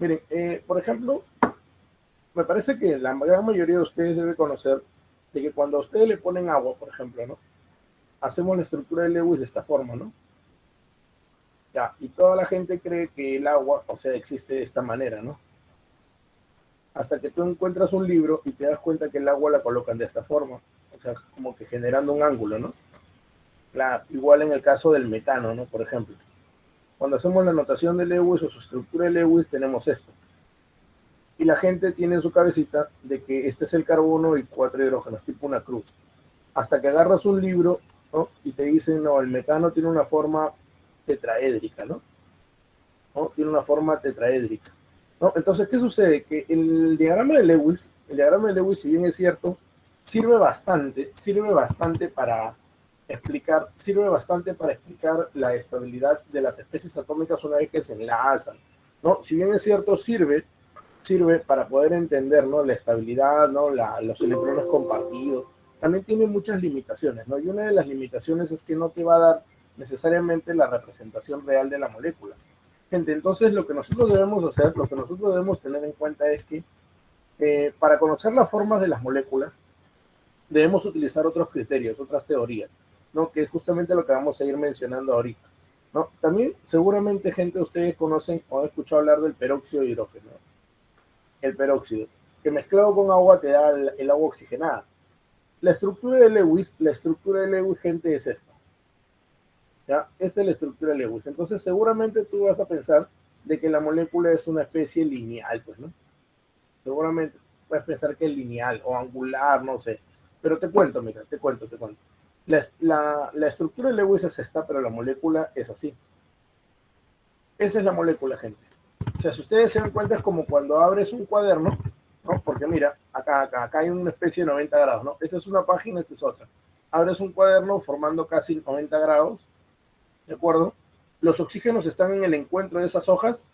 Miren, por ejemplo, me parece que la gran mayoría de ustedes debe conocer de que cuando a ustedes le ponen agua, por ejemplo, ¿no? Hacemos la estructura de Lewis de esta forma, ¿no? Ya, y toda la gente cree que el agua, o sea, existe de esta manera, ¿no? Hasta que tú encuentras un libro y te das cuenta que el agua la colocan de esta forma, o sea, como que generando un ángulo, ¿no? Igual en el caso del metano, ¿no? Por ejemplo, cuando hacemos la notación de Lewis o su estructura de Lewis, tenemos esto. Y la gente tiene en su cabecita de que este es el carbono y 4 hidrógenos, tipo una cruz. Hasta que agarras un libro, ¿no? Y te dicen, no, el metano tiene una forma tetraédrica, ¿no? ¿No? Tiene una forma tetraédrica, ¿no? Entonces, ¿qué sucede? Que el diagrama de Lewis, si bien es cierto, sirve bastante para explicar la estabilidad de las especies atómicas una vez que se enlazan, ¿no? Si bien es cierto, sirve para poder entender, ¿no? La estabilidad, ¿no? Los electrones compartidos. También tiene muchas limitaciones, ¿no? Y una de las limitaciones es que no te va a dar necesariamente la representación real de la molécula. Gente, entonces lo que nosotros debemos hacer, lo que nosotros debemos tener en cuenta es que para conocer las formas de las moléculas, debemos utilizar otros criterios, otras teorías, ¿no? Que es justamente lo que vamos a ir mencionando ahorita, ¿no? También, seguramente, gente, ustedes conocen o han escuchado hablar del peróxido de hidrógeno, ¿no? El peróxido, que mezclado con agua te da el agua oxigenada. La estructura de Lewis, gente, es esta. ¿Ya? Esta es la estructura de Lewis. Entonces, seguramente tú vas a pensar de que la molécula es una especie lineal, pues, ¿no? Seguramente puedes pensar que es lineal o angular, no sé. Pero te cuento, mira, te cuento. La estructura de Lewis es esta, pero la molécula es así. Esa es la molécula, gente. O sea, si ustedes se dan cuenta, es como cuando abres un cuaderno, ¿no? Porque mira, acá hay una especie de 90 grados, ¿no? Esta es una página, esta es otra. Abres un cuaderno formando casi 90 grados, ¿de acuerdo? Los oxígenos están en el encuentro de esas hojas,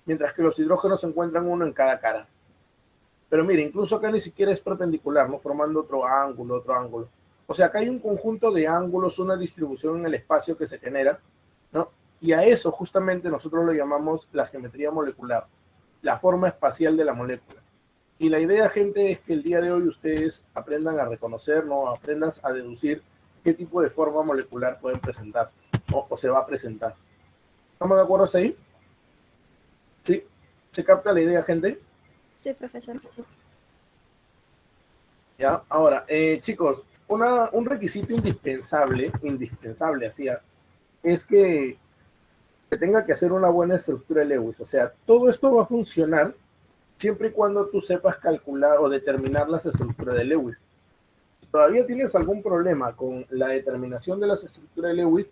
mientras que los hidrógenos se encuentran uno en cada cara. Pero mire, incluso acá ni siquiera es perpendicular, ¿no? Formando otro ángulo, otro ángulo. O sea, acá hay un conjunto de ángulos, una distribución en el espacio que se genera, ¿no? Y a eso justamente nosotros lo llamamos la geometría molecular, la forma espacial de la molécula. Y la idea, gente, es que el día de hoy ustedes aprendan a reconocer, ¿no? Aprendas a deducir qué tipo de forma molecular pueden presentar o se va a presentar. ¿Estamos de acuerdo hasta ahí? ¿Sí? ¿Se capta la idea, gente? Sí, profesor. ¿Ya? Ahora, chicos, un requisito indispensable, así, es que se tenga que hacer una buena estructura de Lewis. O sea, todo esto va a funcionar siempre y cuando tú sepas calcular o determinar las estructuras de Lewis. Si todavía tienes algún problema con la determinación de las estructuras de Lewis,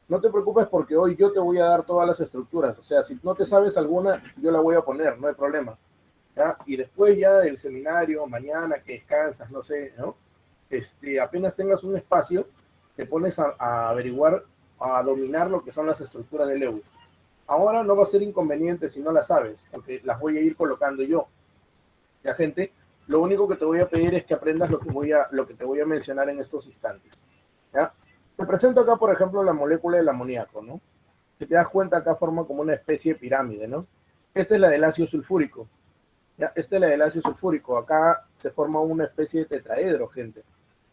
no te preocupes porque hoy yo te voy a dar todas las estructuras. O sea, si no te sabes alguna, yo la voy a poner, no hay problema. ¿Ya? Y después ya del seminario, mañana que descansas, no sé, ¿no? Apenas tengas un espacio, te pones a averiguar, a dominar lo que son las estructuras de Lewis. Ahora no va a ser inconveniente si no las sabes, porque las voy a ir colocando yo. Ya, gente, lo único que te voy a pedir es que aprendas lo que te voy a mencionar en estos instantes. ¿Ya? Te presento acá, por ejemplo, la molécula del amoníaco, ¿no? Si te das cuenta, acá forma como una especie de pirámide, ¿no? Esta es la del ácido sulfúrico. ¿Ya? Esta es la del ácido sulfúrico. Acá se forma una especie de tetraedro, gente.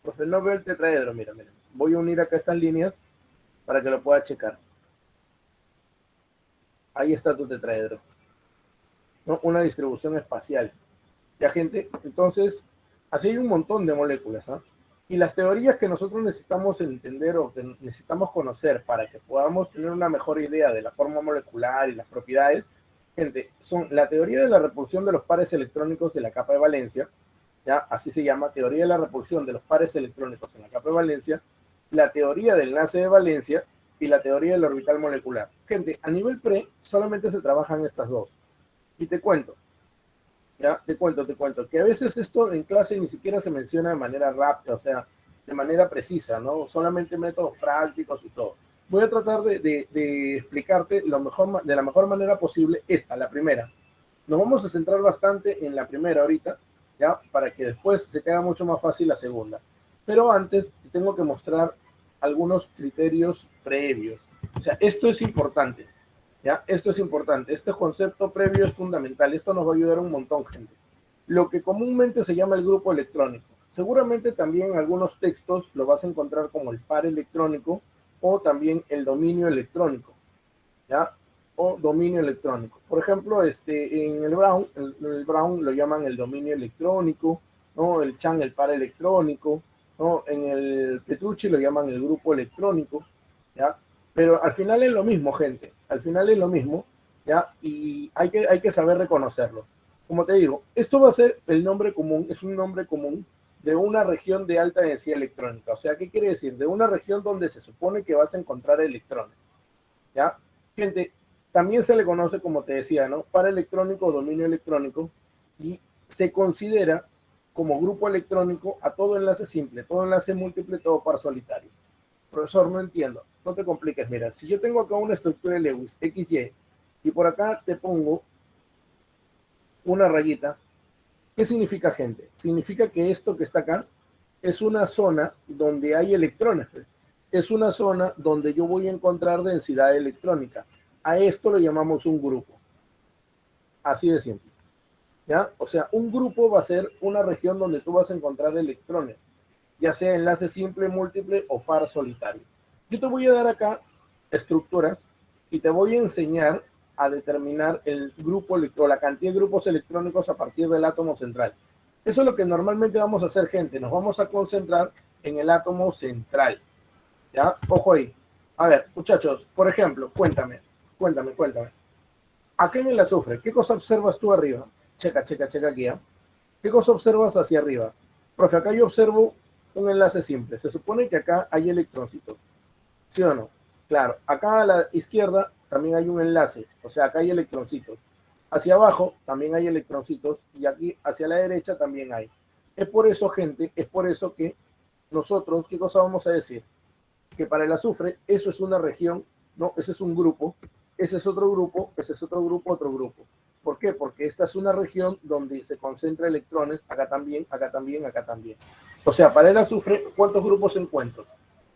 Entonces no veo el tetraedro, mira. Voy a unir acá estas líneas para que lo pueda checar. Ahí está tu tetraedro, ¿no? Una distribución espacial. ¿Ya, gente? Entonces, así hay un montón de moléculas, ¿no? Y las teorías que nosotros necesitamos entender o que necesitamos conocer para que podamos tener una mejor idea de la forma molecular y las propiedades, gente, son la teoría de la repulsión de los pares electrónicos de la capa de valencia, ¿ya? Así se llama, teoría de la repulsión de los pares electrónicos en la capa de valencia, la teoría del enlace de valencia y la teoría del orbital molecular. Gente, a nivel pre, solamente se trabajan estas dos. Y te cuento, ya, te cuento, que a veces esto en clase ni siquiera se menciona de manera rápida, o sea, de manera precisa, ¿no? Solamente métodos prácticos y todo. Voy a tratar de explicarte de la mejor manera posible la primera. Nos vamos a centrar bastante en la primera ahorita, ¿ya? Para que después se te haga mucho más fácil la segunda. Pero antes te tengo que mostrar algunos criterios previos. O sea, esto es importante. ¿Ya? Esto es importante. Este concepto previo es fundamental. Esto nos va a ayudar un montón, gente. Lo que comúnmente se llama el grupo electrónico. Seguramente también en algunos textos lo vas a encontrar como el par electrónico o también el dominio electrónico, ¿ya? O dominio electrónico. Por ejemplo, en el Brown lo llaman el dominio electrónico, ¿no? El Chan el par electrónico, ¿no? En el Petrucci lo llaman el grupo electrónico, ¿ya? Pero al final es lo mismo, gente. Al final es lo mismo, ¿ya? Y hay que saber reconocerlo. Como te digo, esto va a ser el nombre común, es un nombre común de una región de alta densidad electrónica. O sea, ¿qué quiere decir? De una región donde se supone que vas a encontrar electrones, ¿ya? Gente, también se le conoce, como te decía, ¿no? Par electrónico o dominio electrónico, y se considera como grupo electrónico a todo enlace simple, todo enlace múltiple, todo par solitario. Profesor, no entiendo, no te compliques. Mira, si yo tengo acá una estructura de Lewis, XY, y por acá te pongo una rayita, ¿qué significa, gente? Significa que esto que está acá es una zona donde hay electrones. Es una zona donde yo voy a encontrar densidad electrónica. A esto lo llamamos un grupo. Así de simple. ¿Ya? O sea, un grupo va a ser una región donde tú vas a encontrar electrones, ya sea enlace simple, múltiple o par solitario. Yo te voy a dar acá estructuras y te voy a enseñar a determinar el grupo o la cantidad de grupos electrónicos a partir del átomo central. Eso es lo que normalmente vamos a hacer, gente. Nos vamos a concentrar en el átomo central. ¿Ya? Ojo ahí. A ver, muchachos, por ejemplo, cuéntame. Acá en el azufre, ¿qué cosa observas tú arriba? Checa aquí, ¿eh? ¿Qué cosa observas hacia arriba? Profe, acá yo observo un enlace simple. Se supone que acá hay electroncitos. ¿Sí o no? Claro, acá a la izquierda también hay un enlace, o sea, acá hay electroncitos. Hacia abajo también hay electroncitos y aquí hacia la derecha también hay. Es por eso, gente, es por eso que nosotros, ¿qué cosa vamos a decir? Que para el azufre eso es una región, no, ese es un grupo, ese es otro grupo, ese es otro grupo, otro grupo. ¿Por qué? Porque esta es una región donde se concentra electrones, acá también, acá también, acá también. O sea, para el azufre, ¿cuántos grupos encuentro?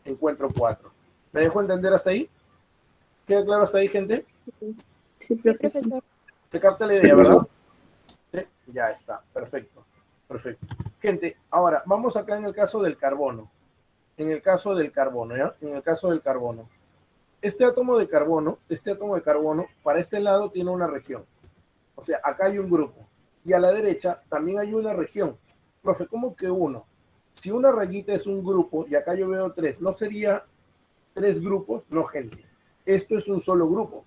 Encuentro 4. ¿Me dejo entender hasta ahí? ¿Queda claro hasta ahí, gente? Sí, Sí, profesor. profesor. ¿Se capta la idea, verdad? ¿Sí? Ya está, perfecto, perfecto. Gente, ahora vamos acá en el caso del carbono. En el caso del carbono, ¿ya? En el caso del carbono. Este átomo de carbono, para este lado tiene una región. O sea, acá hay un grupo. Y a la derecha también hay una región. Profe, ¿cómo que uno? Si una rayita es un grupo y acá yo veo 3, ¿no sería 3 grupos? No, gente. Esto es un solo grupo.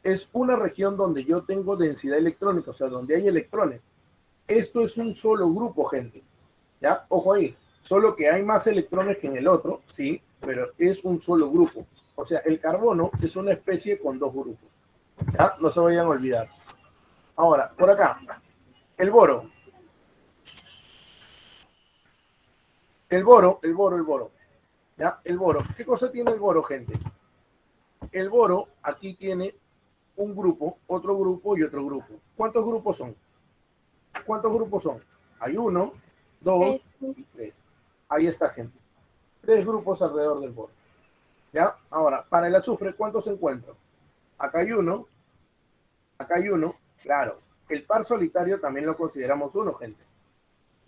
Es una región donde yo tengo densidad electrónica, o sea, donde hay electrones. Esto es un solo grupo, gente. ¿Ya? Ojo ahí. Solo que hay más electrones que en el otro, sí, pero es un solo grupo. O sea, el carbono es una especie con 2 grupos. ¿Ya? No se vayan a olvidar. Ahora, por acá, el boro. El boro. ¿Ya? El boro. ¿Qué cosa tiene el boro, gente? El boro aquí tiene un grupo, otro grupo y otro grupo. ¿Cuántos grupos son? ¿Cuántos grupos son? Hay 1, 2 y 3. Ahí está, gente. 3 grupos alrededor del boro. ¿Ya? Ahora, para el azufre, ¿cuántos encuentro? Acá hay uno, acá hay uno. Claro, el par solitario también lo consideramos uno, gente.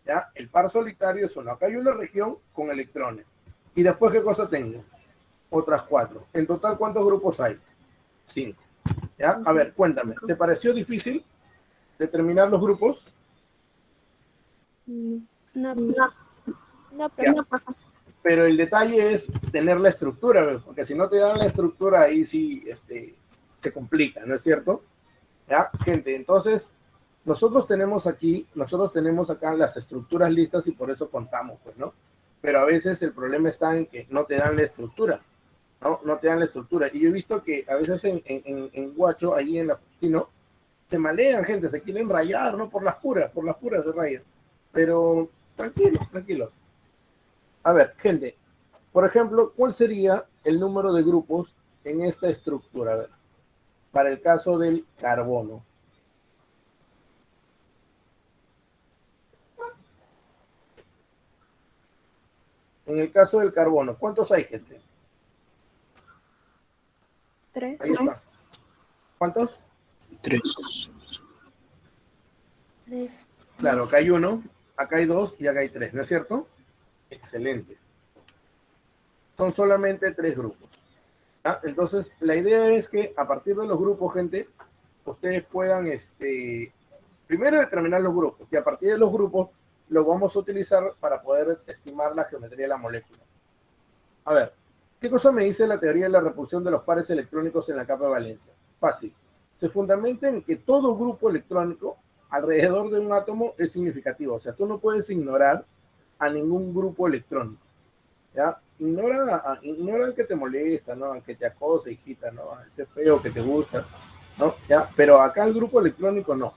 ¿Ya? El par solitario es uno. Acá hay una región con electrones. ¿Y después qué cosa tengo? Otras 4. En total, ¿cuántos grupos hay? 5. ¿Ya? A ver, cuéntame. ¿Te pareció difícil determinar los grupos? No, No, Ya. profesor. Pero el detalle es tener la estructura, ¿ves? Porque si no te dan la estructura, ahí sí se complica, ¿no es cierto? ¿Ya? Gente, entonces, nosotros tenemos acá las estructuras listas y por eso contamos, pues, ¿no? Pero a veces el problema está en que no te dan la estructura, ¿no? No te dan la estructura. Y yo he visto que a veces en Guacho, ahí en la Fustino, se malean, gente, se quieren rayar, ¿no? Por las puras se rayan. Pero tranquilos, tranquilos. A ver, gente, por ejemplo, ¿cuál sería el número de grupos en esta estructura? A ver, para el caso del carbono. En el caso del carbono, ¿cuántos hay, gente? 3. Ahí está. ¿Cuántos? 3. 3. Claro, acá hay 1, acá hay 2 y acá hay 3, ¿no es cierto? Excelente. Son solamente 3 grupos. ¿Ya? Entonces, la idea es que a partir de los grupos, gente, ustedes puedan, primero determinar los grupos, y a partir de los grupos los vamos a utilizar para poder estimar la geometría de la molécula. A ver, ¿qué cosa me dice la teoría de la repulsión de los pares electrónicos en la capa de valencia? Fácil. Se fundamenta en que todo grupo electrónico alrededor de un átomo es significativo. O sea, tú no puedes ignorar a ningún grupo electrónico. ¿Ya? Ignora al que te molesta, ¿no? Al que te acosa, hijita, ¿no? A ese feo que te gusta, ¿no? ¿Ya? Pero acá el grupo electrónico no.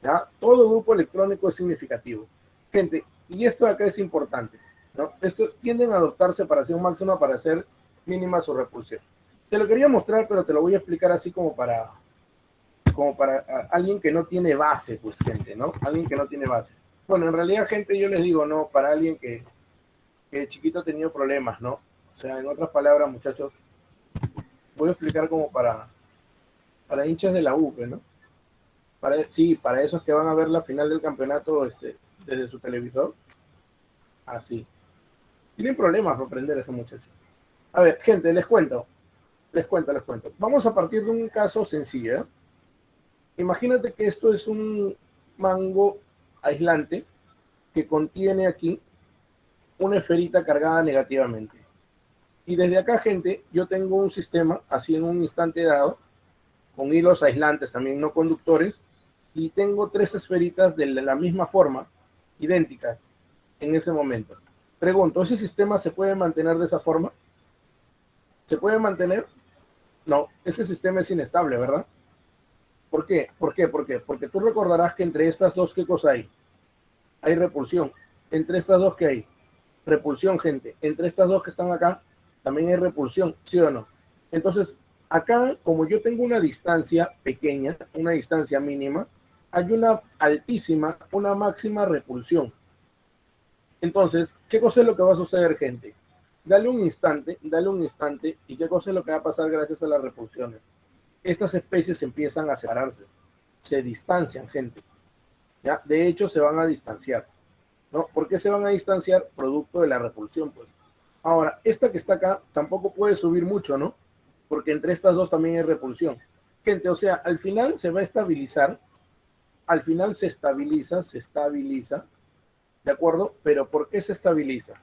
¿Ya? Todo grupo electrónico es significativo. Gente, y esto de acá es importante, ¿no? Esto tienden a adoptar separación máxima para hacer mínima su repulsión. Te lo quería mostrar, pero te lo voy a explicar así como para alguien que no tiene base, pues, gente, ¿no? Alguien que no tiene base. Bueno, en realidad, gente, yo les digo, no, para alguien que de chiquito ha tenido problemas, ¿no? O sea, en otras palabras, muchachos, voy a explicar como para hinchas de la UPE, ¿no? Para esos que van a ver la final del campeonato desde su televisor. Así. Tienen problemas para aprender a ese muchacho. A ver, gente, les cuento. Vamos a partir de un caso sencillo, ¿eh? Imagínate que esto es un mango aislante que contiene aquí una esferita cargada negativamente. Y desde acá, gente, yo tengo un sistema, así en un instante dado, con hilos aislantes también no conductores, y tengo 3 esferitas de la misma forma, idénticas, en ese momento. Pregunto, ¿ese sistema se puede mantener de esa forma? ¿Se puede mantener? No, ese sistema es inestable, ¿verdad? ¿Por qué? Porque tú recordarás que entre estas dos, ¿qué cosa hay? Hay repulsión. Entre estas dos, ¿qué hay? Repulsión, gente. Entre estas dos que están acá, también hay repulsión, ¿sí o no? Entonces, acá, como yo tengo una distancia pequeña, una distancia mínima, hay una altísima, una máxima repulsión. Entonces, ¿qué cosa es lo que va a suceder, gente? Dale un instante, ¿y qué cosa es lo que va a pasar gracias a las repulsiones? Estas especies empiezan a separarse, se distancian, gente. ¿Ya? De hecho, se van a distanciar, ¿no? ¿Por qué se van a distanciar? Producto de la repulsión, pues. Ahora, esta que está acá tampoco puede subir mucho, ¿no? Porque entre estas dos también hay repulsión. Gente, o sea, al final se va a estabilizar, al final se estabiliza, ¿de acuerdo? Pero ¿por qué se estabiliza?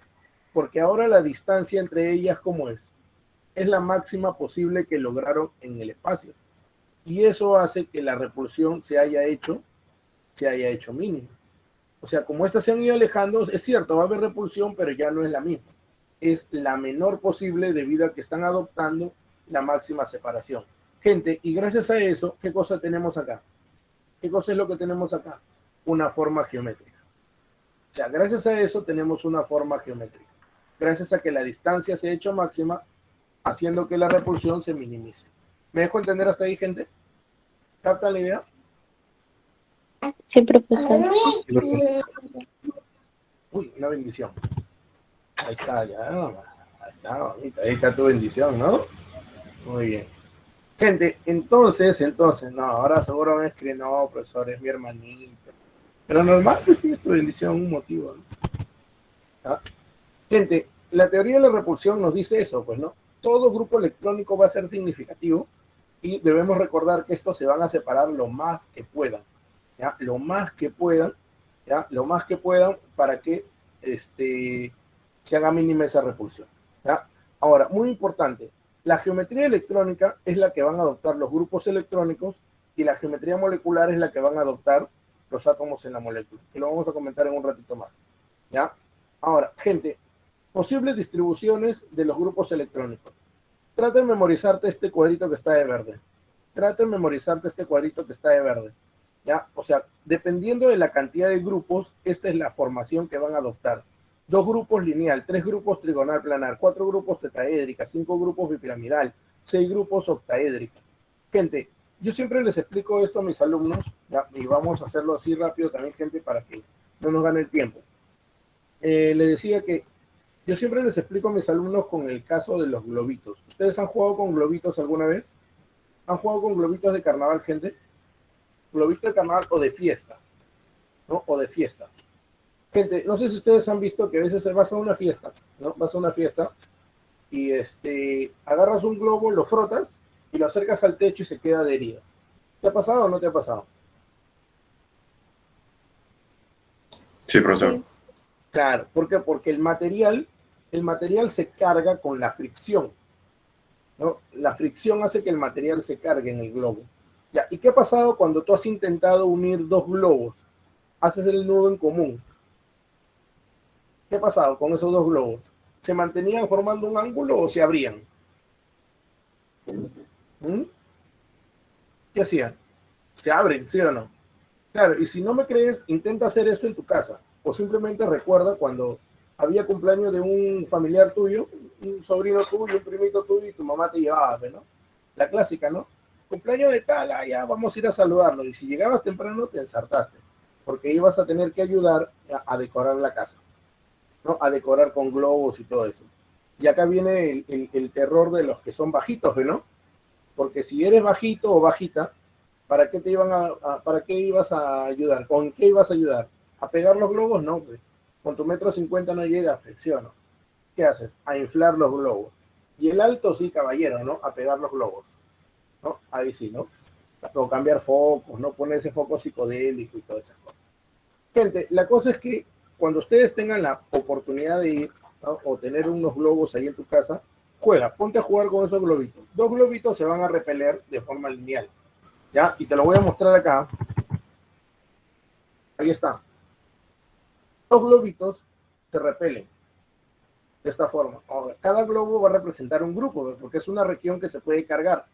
Porque ahora la distancia entre ellas, ¿cómo es? Es la máxima posible que lograron en el espacio. Y eso hace que la repulsión se haya hecho mínima. O sea, como estas se han ido alejando, es cierto, va a haber repulsión, pero ya no es la misma. Es la menor posible debido a que están adoptando la máxima separación. Gente, y gracias a eso, ¿qué cosa tenemos acá? ¿Qué cosa es lo que tenemos acá? Una forma geométrica. O sea, gracias a eso tenemos una forma geométrica. Gracias a que la distancia se ha hecho máxima, haciendo que la repulsión se minimice. ¿Me dejo entender hasta ahí, gente? ¿Captan la idea? Sí, profesor. Uy, una bendición. Ahí está, ya. Ahí está, bonita. Ahí está tu bendición, ¿no? Muy bien. Gente, entonces, no, ahora seguro me escriben, no, profesor, es mi hermanito. Pero normal que sí es tu bendición, un motivo, ¿no? ¿Ah? Gente, la teoría de la repulsión nos dice eso, pues, ¿no? Todo grupo electrónico va a ser significativo y debemos recordar que estos se van a separar lo más que puedan, ¿ya? Lo más que puedan, ¿ya? Lo más que puedan para que se haga mínima esa repulsión, ¿ya? Ahora, muy importante, la geometría electrónica es la que van a adoptar los grupos electrónicos y la geometría molecular es la que van a adoptar los átomos en la molécula, que lo vamos a comentar en un ratito más, ¿ya? Ahora, gente, posibles distribuciones de los grupos electrónicos. Trata de memorizarte este cuadrito que está de verde. ¿Ya? O sea, dependiendo de la cantidad de grupos, esta es la formación que van a adoptar. 2 grupos lineal, 3 grupos trigonal planar, 4 grupos tetraédrica, 5 grupos bipiramidal, 6 grupos octaédrica. Gente, yo siempre les explico esto a mis alumnos, ¿ya? Y vamos a hacerlo así rápido también, gente, para que no nos gane el tiempo. Le decía que yo siempre les explico a mis alumnos con el caso de los globitos. ¿Ustedes han jugado con globitos alguna vez? ¿Han jugado con globitos de carnaval, gente? Globito de carnaval o de fiesta, ¿no? O de fiesta. Gente, no sé si ustedes han visto que a veces vas a una fiesta, ¿no? Vas a una fiesta y agarras un globo, lo frotas y lo acercas al techo y se queda adherido. ¿Te ha pasado o no te ha pasado? Sí, profesor. Sí. Claro, ¿por qué? Porque el material se carga con la fricción, ¿no? La fricción hace que el material se cargue en el globo. Ya, ¿y qué ha pasado cuando tú has intentado unir dos globos? Haces el nudo en común. ¿Qué ha pasado con esos dos globos? ¿Se mantenían formando un ángulo o se abrían? ¿Mm? ¿Qué hacían? Se abren, ¿sí o no? Claro, y si no me crees, intenta hacer esto en tu casa. O simplemente recuerda cuando había cumpleaños de un familiar tuyo, un sobrino tuyo, un primito tuyo, y tu mamá te llevaba, ¿no? La clásica, ¿no? Cumpleaños de tal, ya vamos a ir a saludarlo. Y si llegabas temprano, te ensartaste, porque ibas a tener que ayudar a decorar la casa, ¿no? A decorar con globos y todo eso. Y acá viene el terror de los que son bajitos, ¿no? Porque si eres bajito o bajita, ¿para qué para qué ibas a ayudar? ¿Con qué ibas a ayudar? ¿A pegar los globos? No, pues. Con tu 1,50 m no llega, flexiono. ¿Qué haces? A inflar los globos. Y el alto sí, caballero, ¿no? A pegar los globos, ¿no? Ahí sí, ¿no? O cambiar focos, ¿no? Poner ese foco psicodélico y todas esas cosas. Gente, la cosa es que cuando ustedes tengan la oportunidad de ir, ¿no? O tener unos globos ahí en tu casa, juega, ponte a jugar con esos globitos. Dos globitos se van a repeler de forma lineal, ¿ya? Y te lo voy a mostrar acá. Ahí está. Dos globitos se repelen de esta forma. Ahora, cada globo va a representar un grupo, porque es una región que se puede cargar,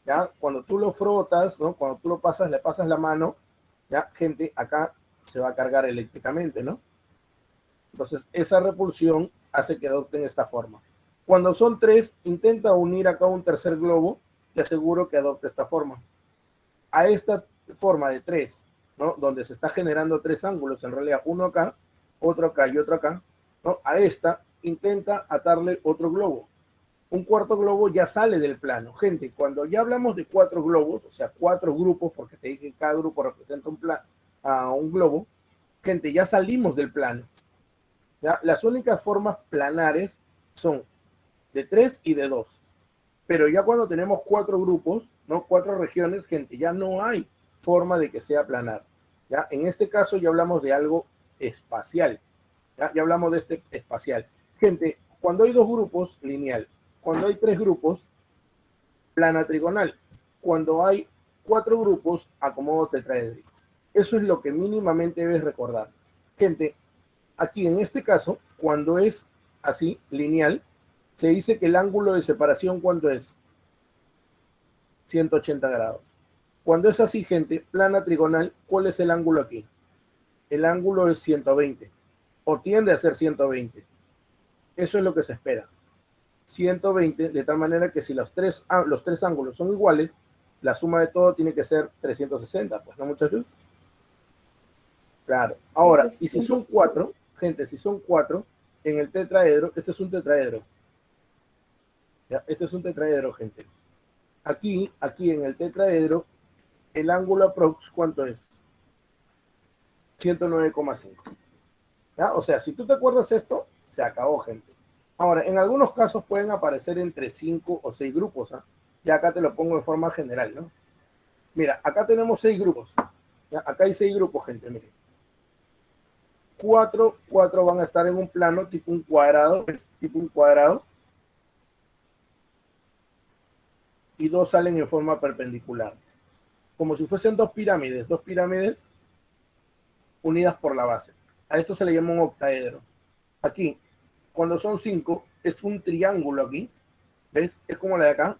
¿ya? Cuando tú lo frotas, ¿no? Cuando tú lo pasas, le pasas la mano, ¿ya? Gente, acá se va a cargar eléctricamente, ¿no? Entonces, esa repulsión hace que adopten esta forma. Cuando son tres, intenta unir acá un tercer globo, te aseguro que adopte esta forma. A esta forma de tres, ¿no? Donde se está generando tres ángulos, en realidad uno acá, otro acá y otro acá, ¿no? A esta intenta atarle otro globo. Un cuarto globo ya sale del plano. Gente, cuando ya hablamos de cuatro globos, o sea, cuatro grupos, porque te dije que cada grupo representa un globo, gente, ya salimos del plano. ¿Ya? Las únicas formas planares son de 3 y de 2. Pero ya cuando tenemos cuatro grupos, ¿no? Cuatro regiones, gente, ya no hay forma de que sea planar. ¿Ya? En este caso ya hablamos de algo espacial. Ya hablamos de este espacial. Gente, cuando hay dos grupos, lineal. Cuando hay tres grupos, plana trigonal. Cuando hay cuatro grupos, acomodo tetraédrico. Eso es lo que mínimamente debes recordar. Gente, aquí en este caso, cuando es así, lineal, se dice que el ángulo de separación, ¿cuánto es? 180 grados. Cuando es así, gente, plana trigonal, ¿cuál es el ángulo aquí? El ángulo es 120, o tiende a ser 120. Eso es lo que se espera. 120, de tal manera que si los tres ángulos son iguales, la suma de todo tiene que ser 360, pues, ¿no, muchachos? Claro. Ahora, y si son cuatro, gente, si son cuatro, en el tetraedro, este es un tetraedro. ¿Ya? Este es un tetraedro, gente. Aquí en el tetraedro, el ángulo aprox, ¿cuánto es? 109,5. ¿Ya? O sea, si tú te acuerdas esto, se acabó, gente. Ahora, en algunos casos pueden aparecer entre 5 o 6 grupos, ¿eh? Ya acá te lo pongo de forma general, ¿no? Mira, acá tenemos 6 grupos. ¿Ya? Acá hay 6 grupos, gente, miren. Cuatro van a estar en un plano tipo un cuadrado, y dos salen en forma perpendicular, como si fuesen dos pirámides unidas por la base. A esto se le llama un octaedro. Aquí, cuando son 5, es un triángulo aquí, ¿ves? Es como la de acá,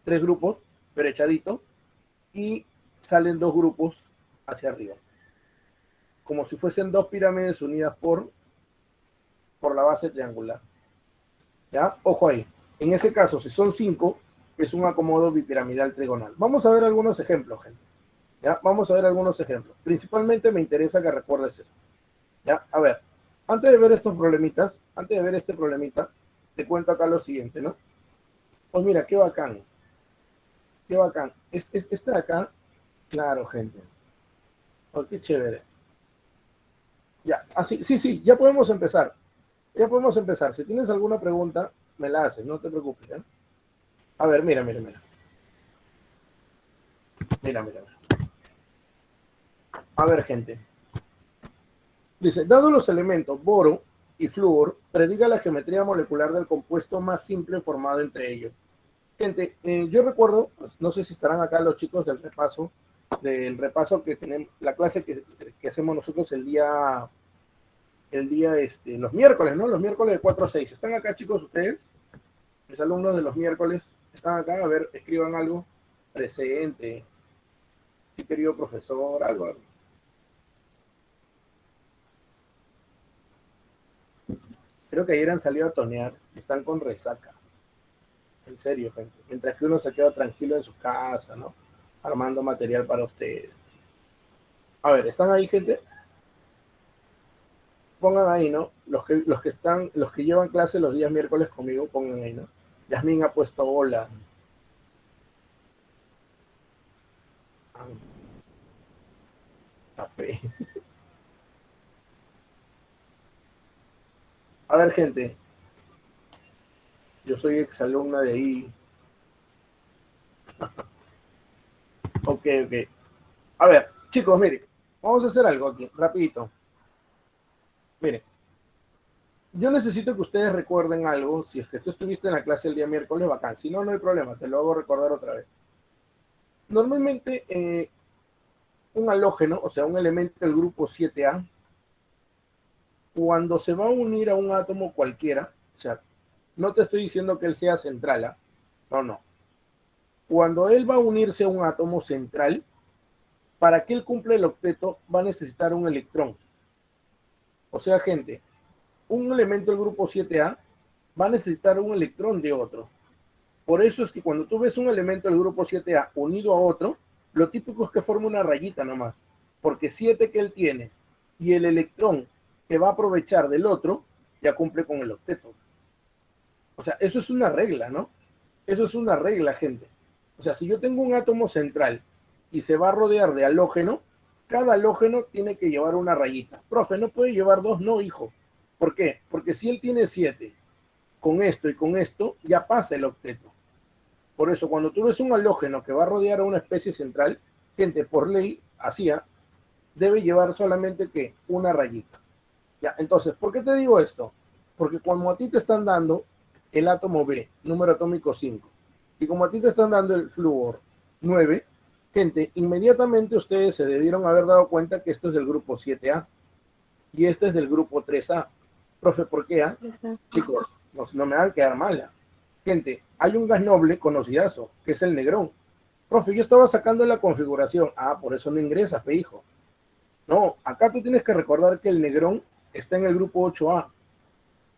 3 grupos, pero echadito, y salen 2 grupos hacia arriba, como si fuesen dos pirámides unidas por la base triangular. ¿Ya? Ojo ahí. En ese caso, si son 5, es un acomodo bipiramidal trigonal. Vamos a ver algunos ejemplos, gente. ¿Ya? Vamos a ver algunos ejemplos. Principalmente me interesa que recuerdes esto. ¿Ya? A ver, antes de ver estos problemitas, antes de ver este problemita, te cuento acá lo siguiente, ¿no? Pues mira, qué bacán. Qué bacán. Este de acá, claro, gente. Oh, qué chévere. Ya, así, sí, ya podemos empezar. Ya podemos empezar. Si tienes alguna pregunta, me la haces, no te preocupes. ¿Eh? A ver, mira. Mira. A ver, gente. Dice, dado los elementos boro y flúor, prediga la geometría molecular del compuesto más simple formado entre ellos. Gente, yo recuerdo, pues, no sé si estarán acá los chicos del repaso que tenemos, la clase que hacemos nosotros los miércoles, ¿no? Los miércoles de 4 a 6. ¿Están acá, chicos, ustedes? Mis alumnos de los miércoles, ¿están acá? A ver, escriban algo. Presente. Sí, querido profesor, algo. Creo que ayer han salido a tonear, están con resaca. En serio, gente. Mientras que uno se queda tranquilo en su casa, ¿no? Armando material para ustedes. A ver, ¿están ahí, gente? Pongan ahí, ¿no? Los que llevan clase los días miércoles conmigo, pongan ahí, ¿no? Yasmín ha puesto hola. Café. A ver, gente. Yo soy exalumna de ahí. Ok. A ver, chicos, miren. Vamos a hacer algo aquí, rapidito. Miren. Yo necesito que ustedes recuerden algo. Si es que tú estuviste en la clase el día miércoles, bacán. Si no, no hay problema. Te lo hago recordar otra vez. Normalmente, un halógeno, o sea, un elemento del grupo 7A, cuando se va a unir a un átomo cualquiera, o sea, no te estoy diciendo que él sea central, ¿eh? No. Cuando él va a unirse a un átomo central, para que él cumpla el octeto, va a necesitar un electrón. O sea, gente, un elemento del grupo 7A va a necesitar un electrón de otro. Por eso es que cuando tú ves un elemento del grupo 7A unido a otro, lo típico es que forma una rayita nomás, porque 7 que él tiene y el electrón que va a aprovechar del otro, ya cumple con el octeto. O sea, eso es una regla, ¿no? Eso es una regla, gente. O sea, si yo tengo un átomo central y se va a rodear de halógeno, cada halógeno tiene que llevar una rayita. Profe, ¿no puede llevar dos? No, hijo. ¿Por qué? Porque si él tiene 7, con esto y con esto, ya pasa el octeto. Por eso, cuando tú ves un halógeno que va a rodear a una especie central, gente, por ley, debe llevar solamente que una rayita. Ya, entonces, ¿por qué te digo esto? Porque cuando a ti te están dando el átomo B, número atómico 5, y como a ti te están dando el flúor 9, gente, inmediatamente ustedes se debieron haber dado cuenta que esto es del grupo 7A y este es del grupo 3A. Profe, ¿por qué A? Chicos, no me van a quedar mal. Gente, hay un gas noble conocidazo, que es el negrón. Profe, yo estaba sacando la configuración. Ah, por eso no ingresas, pe hijo. No, acá tú tienes que recordar que el negrón está en el grupo 8A.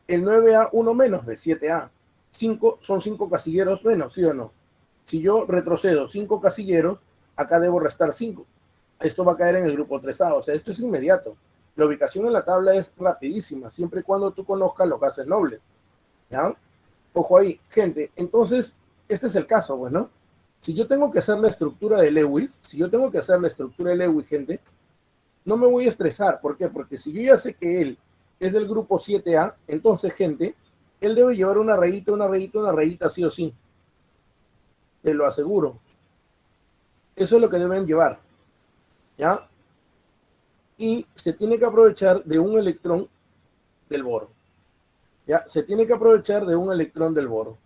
El 9A, 1 menos de 7A. 5 son 5 casilleros menos, ¿sí o no? Si yo retrocedo 5 casilleros, acá debo restar 5. Esto va a caer en el grupo 3A, o sea, esto es inmediato. La ubicación en la tabla es rapidísima, siempre y cuando tú conozcas los gases nobles. ¿Ya? Ojo ahí, gente. Entonces, este es el caso, bueno. Si yo tengo que hacer la estructura de Lewis, gente, no me voy a estresar. ¿Por qué? Porque si yo ya sé que él es del grupo 7A, entonces, gente, él debe llevar una rayita, sí o sí. Te lo aseguro. Eso es lo que deben llevar. ¿Ya? Y se tiene que aprovechar de un electrón del boro. ¿Ya? Se tiene que aprovechar de un electrón del boro.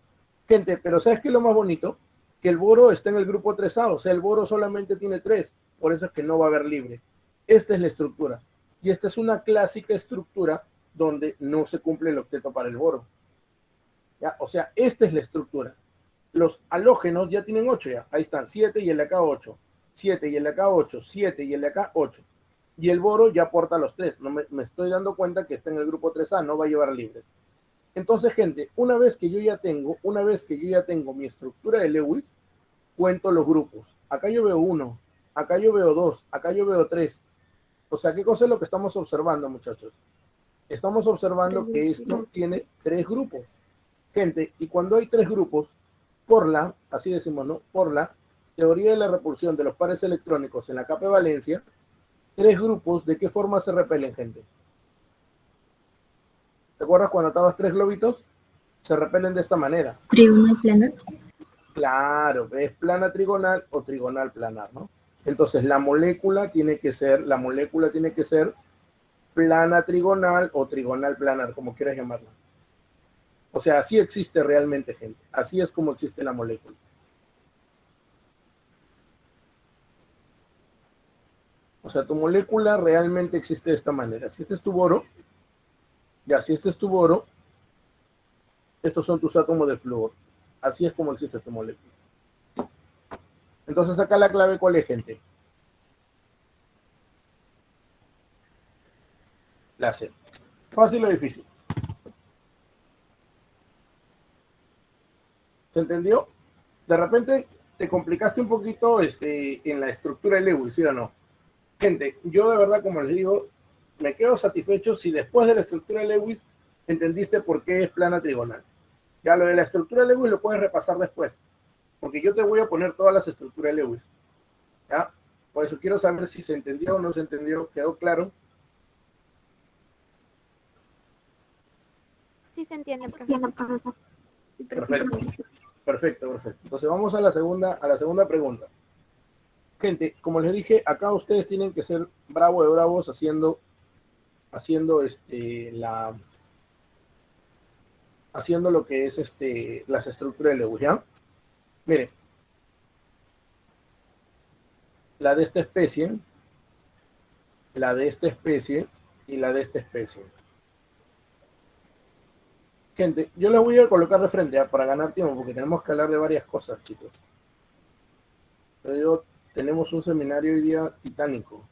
Gente, pero ¿sabes qué es lo más bonito? Que el boro está en el grupo 3A, o sea, el boro solamente tiene 3, por eso es que no va a haber libre. Esta es la estructura. Y esta es una clásica estructura donde no se cumple el octeto para el boro. ¿Ya? O sea, esta es la estructura. Los halógenos ya tienen 8 ya. Ahí están, 7 y el de acá 8. 7 y el de acá 8. 7 y el de acá 8. Y el boro ya aporta los 3. No me estoy dando cuenta que está en el grupo 3A, no va a llevar libres. Entonces, gente, una vez que yo ya tengo mi estructura de Lewis, cuento los grupos. Acá yo veo 1, acá yo veo 2, acá yo veo 3. O sea, ¿qué cosa es lo que estamos observando, muchachos? Estamos observando que esto tiene 3 grupos. Gente, y cuando hay 3 grupos, así decimos, ¿no? teoría de la repulsión de los pares electrónicos en la capa de valencia, tres grupos, ¿de qué forma se repelen, gente? ¿Te acuerdas cuando atabas tres globitos? Se repelen de esta manera. Trigonal planar. Claro, es plana trigonal o trigonal planar, ¿no? Entonces la molécula tiene que ser plana trigonal o trigonal planar, como quieras llamarla. O sea, así existe realmente, gente. Así es como existe la molécula. O sea, tu molécula realmente existe de esta manera. Si este es tu boro, si este es tu boro, estos son tus átomos de flúor. Así es como existe tu molécula. Entonces acá la clave, ¿cuál es, gente? La C. ¿Fácil o difícil? ¿Se entendió? De repente te complicaste un poquito en la estructura de Lewis, ¿sí o no? Gente, yo de verdad, como les digo, me quedo satisfecho si después de la estructura de Lewis entendiste por qué es plana trigonal. Ya lo de la estructura de Lewis lo puedes repasar después, porque yo te voy a poner todas las estructuras de Lewis. ¿Ya? Por eso quiero saber si se entendió o no se entendió. ¿Quedó claro? Sí se entiende, profesor. Perfecto. Perfecto. Entonces vamos a la segunda pregunta. Gente, como les dije, acá ustedes tienen que ser bravo de bravos haciendo lo que es las estructuras de Lewis, ¿ya? Miren, la de esta especie, la de esta especie y la de esta especie. Gente, yo les voy a colocar de frente para ganar tiempo, porque tenemos que hablar de varias cosas, chicos. Pero tenemos un seminario hoy día titánico.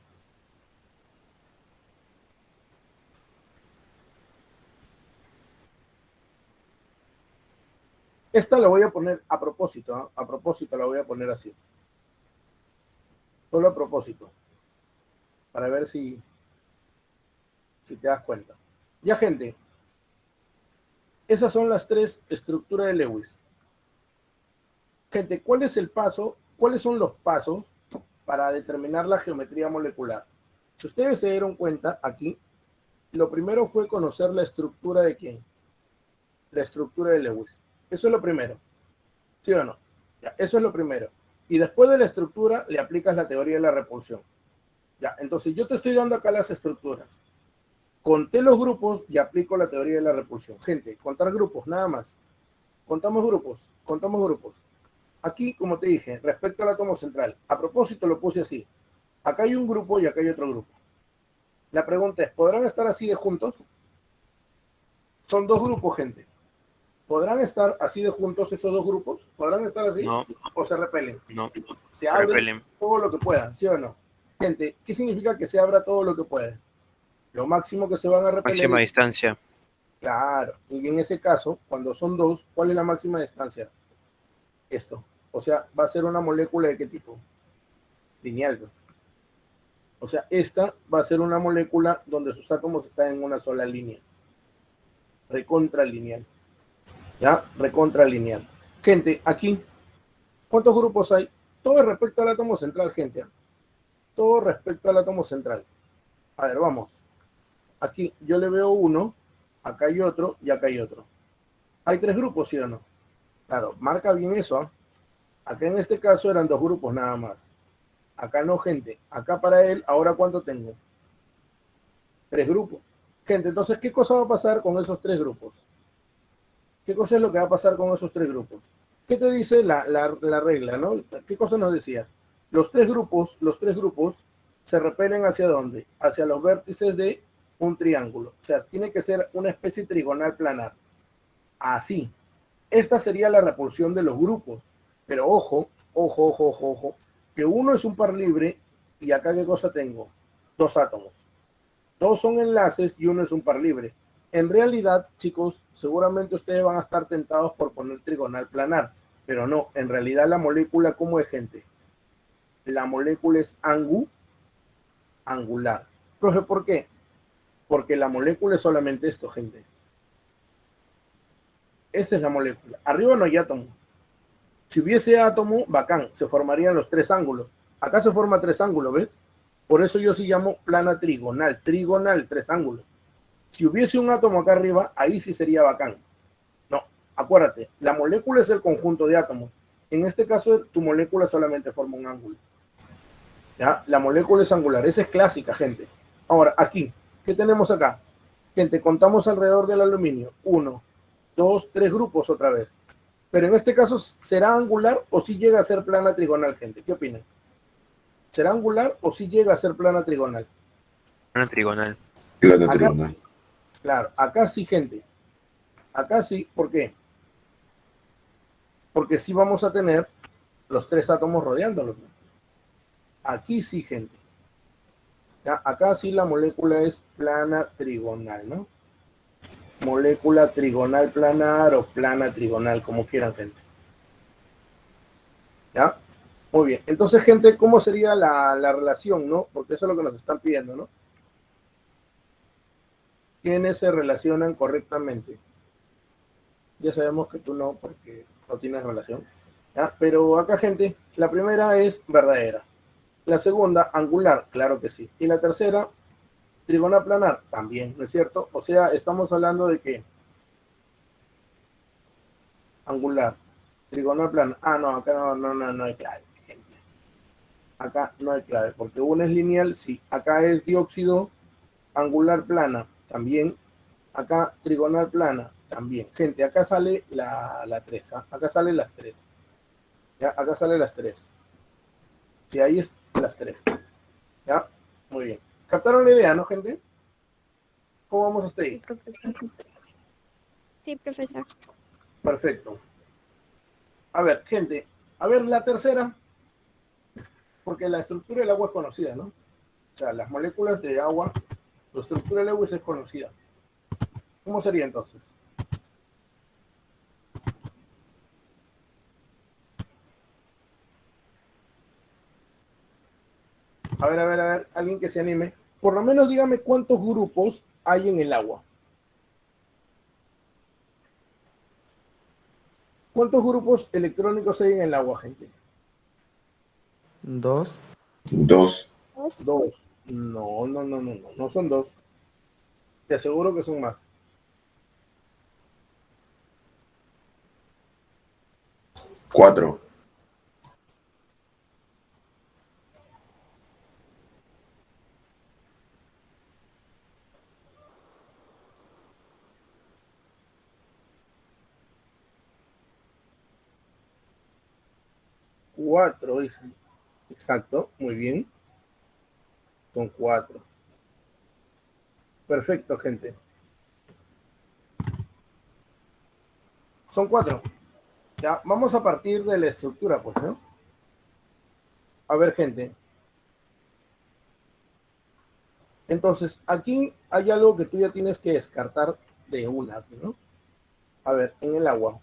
Esta la voy a poner a propósito, ¿eh? A propósito la voy a poner así. Solo a propósito. Para ver si te das cuenta. Ya, gente. Esas son las tres estructuras de Lewis. Gente, ¿cuál es el paso? ¿Cuáles son los pasos para determinar la geometría molecular? Si ustedes se dieron cuenta aquí, lo primero fue conocer la estructura de ¿quién? La estructura de Lewis. Eso es lo primero. ¿Sí o no? Ya, eso es lo primero. Y después de la estructura le aplicas la teoría de la repulsión. Ya, entonces yo te estoy dando acá las estructuras. Conté los grupos y aplico la teoría de la repulsión. Gente, contar grupos, nada más. Contamos grupos. Aquí, como te dije, respecto al átomo central, a propósito lo puse así. Acá hay un grupo y acá hay otro grupo. La pregunta es, ¿podrán estar así de juntos? Son dos grupos, gente. ¿Podrán estar así de juntos esos dos grupos? ¿Podrán estar así? No. ¿O se repelen? No. Se abren Repelen. todo lo que puedan, ¿sí o no? Gente, ¿qué significa que se abra todo lo que puede? Lo máximo que se van a repeler. Máxima distancia. Claro, y en ese caso, cuando son dos, ¿cuál es la máxima distancia? Esto. O sea, va a ser una molécula de qué tipo? Lineal. O sea, esta va a ser una molécula donde sus átomos están en una sola línea. Recontralineal. ¿Ya? Recontralineal. Gente, aquí, ¿cuántos grupos hay? Todo respecto al átomo central, gente. Todo respecto al átomo central. A ver, vamos. Aquí yo le veo uno, acá hay otro y acá hay otro. Hay tres grupos, ¿sí o no? Claro, marca bien eso, ¿eh? Acá en este caso eran dos grupos nada más. Acá no, gente. Acá para él, ¿ahora cuánto tengo? Tres grupos. Gente, entonces, ¿qué cosa va a pasar con esos tres grupos? ¿Qué cosa es lo que va a pasar con esos tres grupos? ¿Qué te dice la regla, no? ¿Qué cosa nos decía? Los tres grupos se repelen ¿hacia dónde? Hacia los vértices de un triángulo. O sea, tiene que ser una especie trigonal planar. Así. Esta sería la repulsión de los grupos. Pero ojo, que uno es un par libre y acá ¿qué cosa tengo? Dos átomos. Dos son enlaces y uno es un par libre. En realidad, chicos, seguramente ustedes van a estar tentados por poner trigonal planar, pero no, en realidad la molécula, ¿cómo es, gente? La molécula es angular. Profe, ¿por qué? Porque la molécula es solamente esto, gente. Esa es la molécula. Arriba no hay átomo. Si hubiese átomo, bacán, se formarían los tres ángulos. Acá se forma tres ángulos, ¿ves? Por eso yo sí llamo plana trigonal. Trigonal, tres ángulos. Si hubiese un átomo acá arriba, ahí sí sería bacán. No, acuérdate, la molécula es el conjunto de átomos. En este caso, tu molécula solamente forma un ángulo. ¿Ya? La molécula es angular. Esa es clásica, gente. Ahora, aquí, ¿qué tenemos acá? Gente, contamos alrededor del aluminio. 1, 2, 3 grupos otra vez. Pero en este caso, ¿será angular o si llega a ser plana trigonal, gente? ¿Qué opinan? ¿Será angular o si llega a ser plana trigonal? Plana trigonal. Plana Acá, trigonal. claro, acá sí, gente. Acá sí, ¿por qué? Porque sí vamos a tener los tres átomos rodeándolos. Aquí sí, gente. ¿Ya? Acá sí la molécula es plana trigonal, ¿no? Molécula trigonal planar o plana trigonal, como quieran, gente. ¿Ya? Muy bien. Entonces, gente, ¿cómo sería la relación, no? Porque eso es lo que nos están pidiendo, ¿no? ¿Quiénes se relacionan correctamente? Ya sabemos que tú no, porque no tienes relación. ¿Ya? Pero acá, gente, la primera es verdadera. La segunda, angular, claro que sí. Y la tercera, trigonal planar, también, ¿no es cierto? O sea, estamos hablando de que angular, trigonal planar. Ah, no, acá no hay clave, gente. Acá no hay clave, porque una es lineal, sí. Acá es dióxido, angular plana, también. Acá trigonal plana, también. Gente, acá sale la 3, ¿ah? Acá salen las 3. ¿Ya? Acá salen las 3. Sí, ahí es las 3. ¿Ya? Muy bien. ¿Captaron la idea, no, gente? ¿Cómo vamos hasta ahí? Profesor. Sí, profesor. Perfecto. A ver, gente. A ver, la tercera. Porque la estructura del agua es conocida, ¿no? O sea, las moléculas de agua, la estructura del agua es conocida. ¿Cómo sería entonces? A ver, alguien que se anime. Por lo menos dígame cuántos grupos hay en el agua. ¿Cuántos grupos electrónicos hay en el agua, gente? 2. 2. Dos. No son dos. Te aseguro que son más. 4. 4, dicen. Exacto, muy bien. Son 4. Perfecto, gente. Son 4. Ya, vamos a partir de la estructura, pues, ¿no? A ver, gente. Entonces, aquí hay algo que tú ya tienes que descartar de una, ¿no? A ver, en el agua.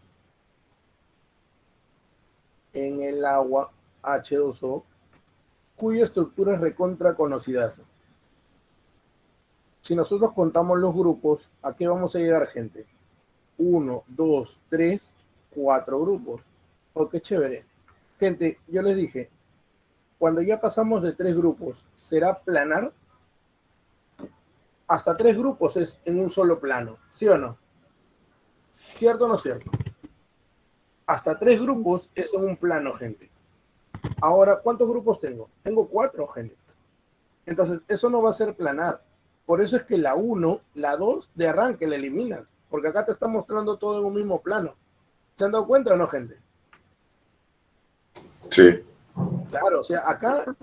En el agua, H2O, cuya estructura es recontra conocida. Si nosotros contamos los grupos, ¿a qué vamos a llegar, gente? 1, 2, 3, 4 grupos. Oh, qué chévere. Gente, yo les dije, cuando ya pasamos de 3 grupos, ¿será planar? Hasta 3 grupos es en un solo plano, ¿sí o no? ¿Cierto o no cierto? Hasta 3 grupos es en un plano, gente. Ahora, ¿cuántos grupos tengo? Tengo 4, gente. Entonces, eso no va a ser planar. Por eso es que la 1, la 2, de arranque la eliminas. Porque acá te está mostrando todo en un mismo plano. ¿Se han dado cuenta o no, gente? Sí. Claro, o sea, acá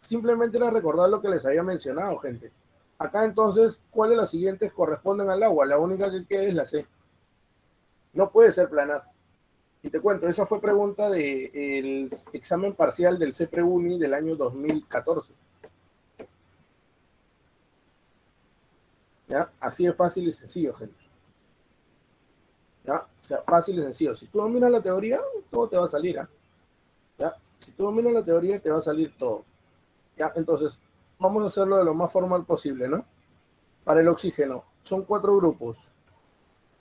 simplemente era recordar lo que les había mencionado, gente. Acá entonces, ¿cuáles de las siguientes corresponden al agua? La única que queda es la C. No puede ser planar. Y te cuento, esa fue pregunta del examen parcial del CPRUNI del año 2014. ¿Ya? Así de fácil y sencillo, gente. ¿Ya? O sea, fácil y sencillo. Si tú dominas la teoría, todo te va a salir, ¿eh? ¿Ya? Si tú dominas la teoría, te va a salir todo. ¿Ya? Entonces, vamos a hacerlo de lo más formal posible, ¿no? Para el oxígeno, son 4 grupos.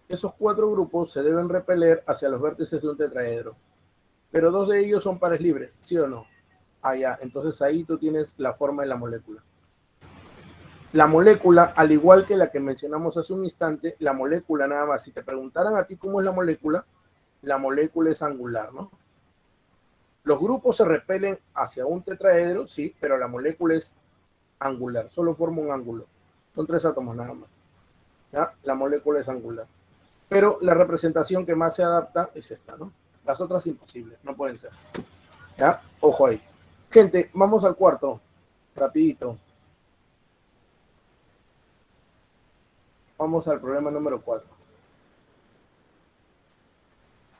Esos 4 grupos se deben repeler hacia los vértices de un tetraedro. pero 2 de ellos son pares libres, ¿sí o no? Ah, ya, entonces ahí tú tienes la forma de la molécula. La molécula, al igual que la que mencionamos hace un instante, la molécula nada más, si te preguntaran a ti cómo es la molécula es angular, ¿no? Los grupos se repelen hacia un tetraedro, sí, pero la molécula es angular, solo forma un ángulo. Son 3 átomos nada más. ¿Ya? La molécula es angular. Pero la representación que más se adapta es esta, ¿no? Las otras imposibles, no pueden ser. ¿Ya? Ojo ahí. Gente, vamos al cuarto. Rapidito. Vamos al problema número 4.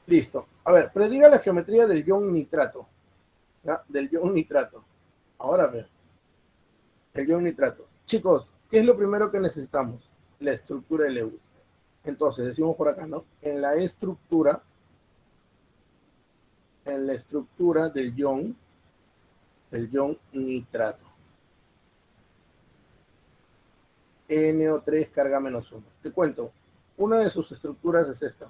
Listo. A ver, prediga la geometría del ion nitrato. ¿Ya? Del ion nitrato. Ahora ver. El ion nitrato. Chicos, ¿qué es lo primero que necesitamos? La estructura de Lewis. Entonces, decimos por acá, ¿no? En la estructura del ion nitrato. NO3 carga -1. Te cuento, una de sus estructuras es esta.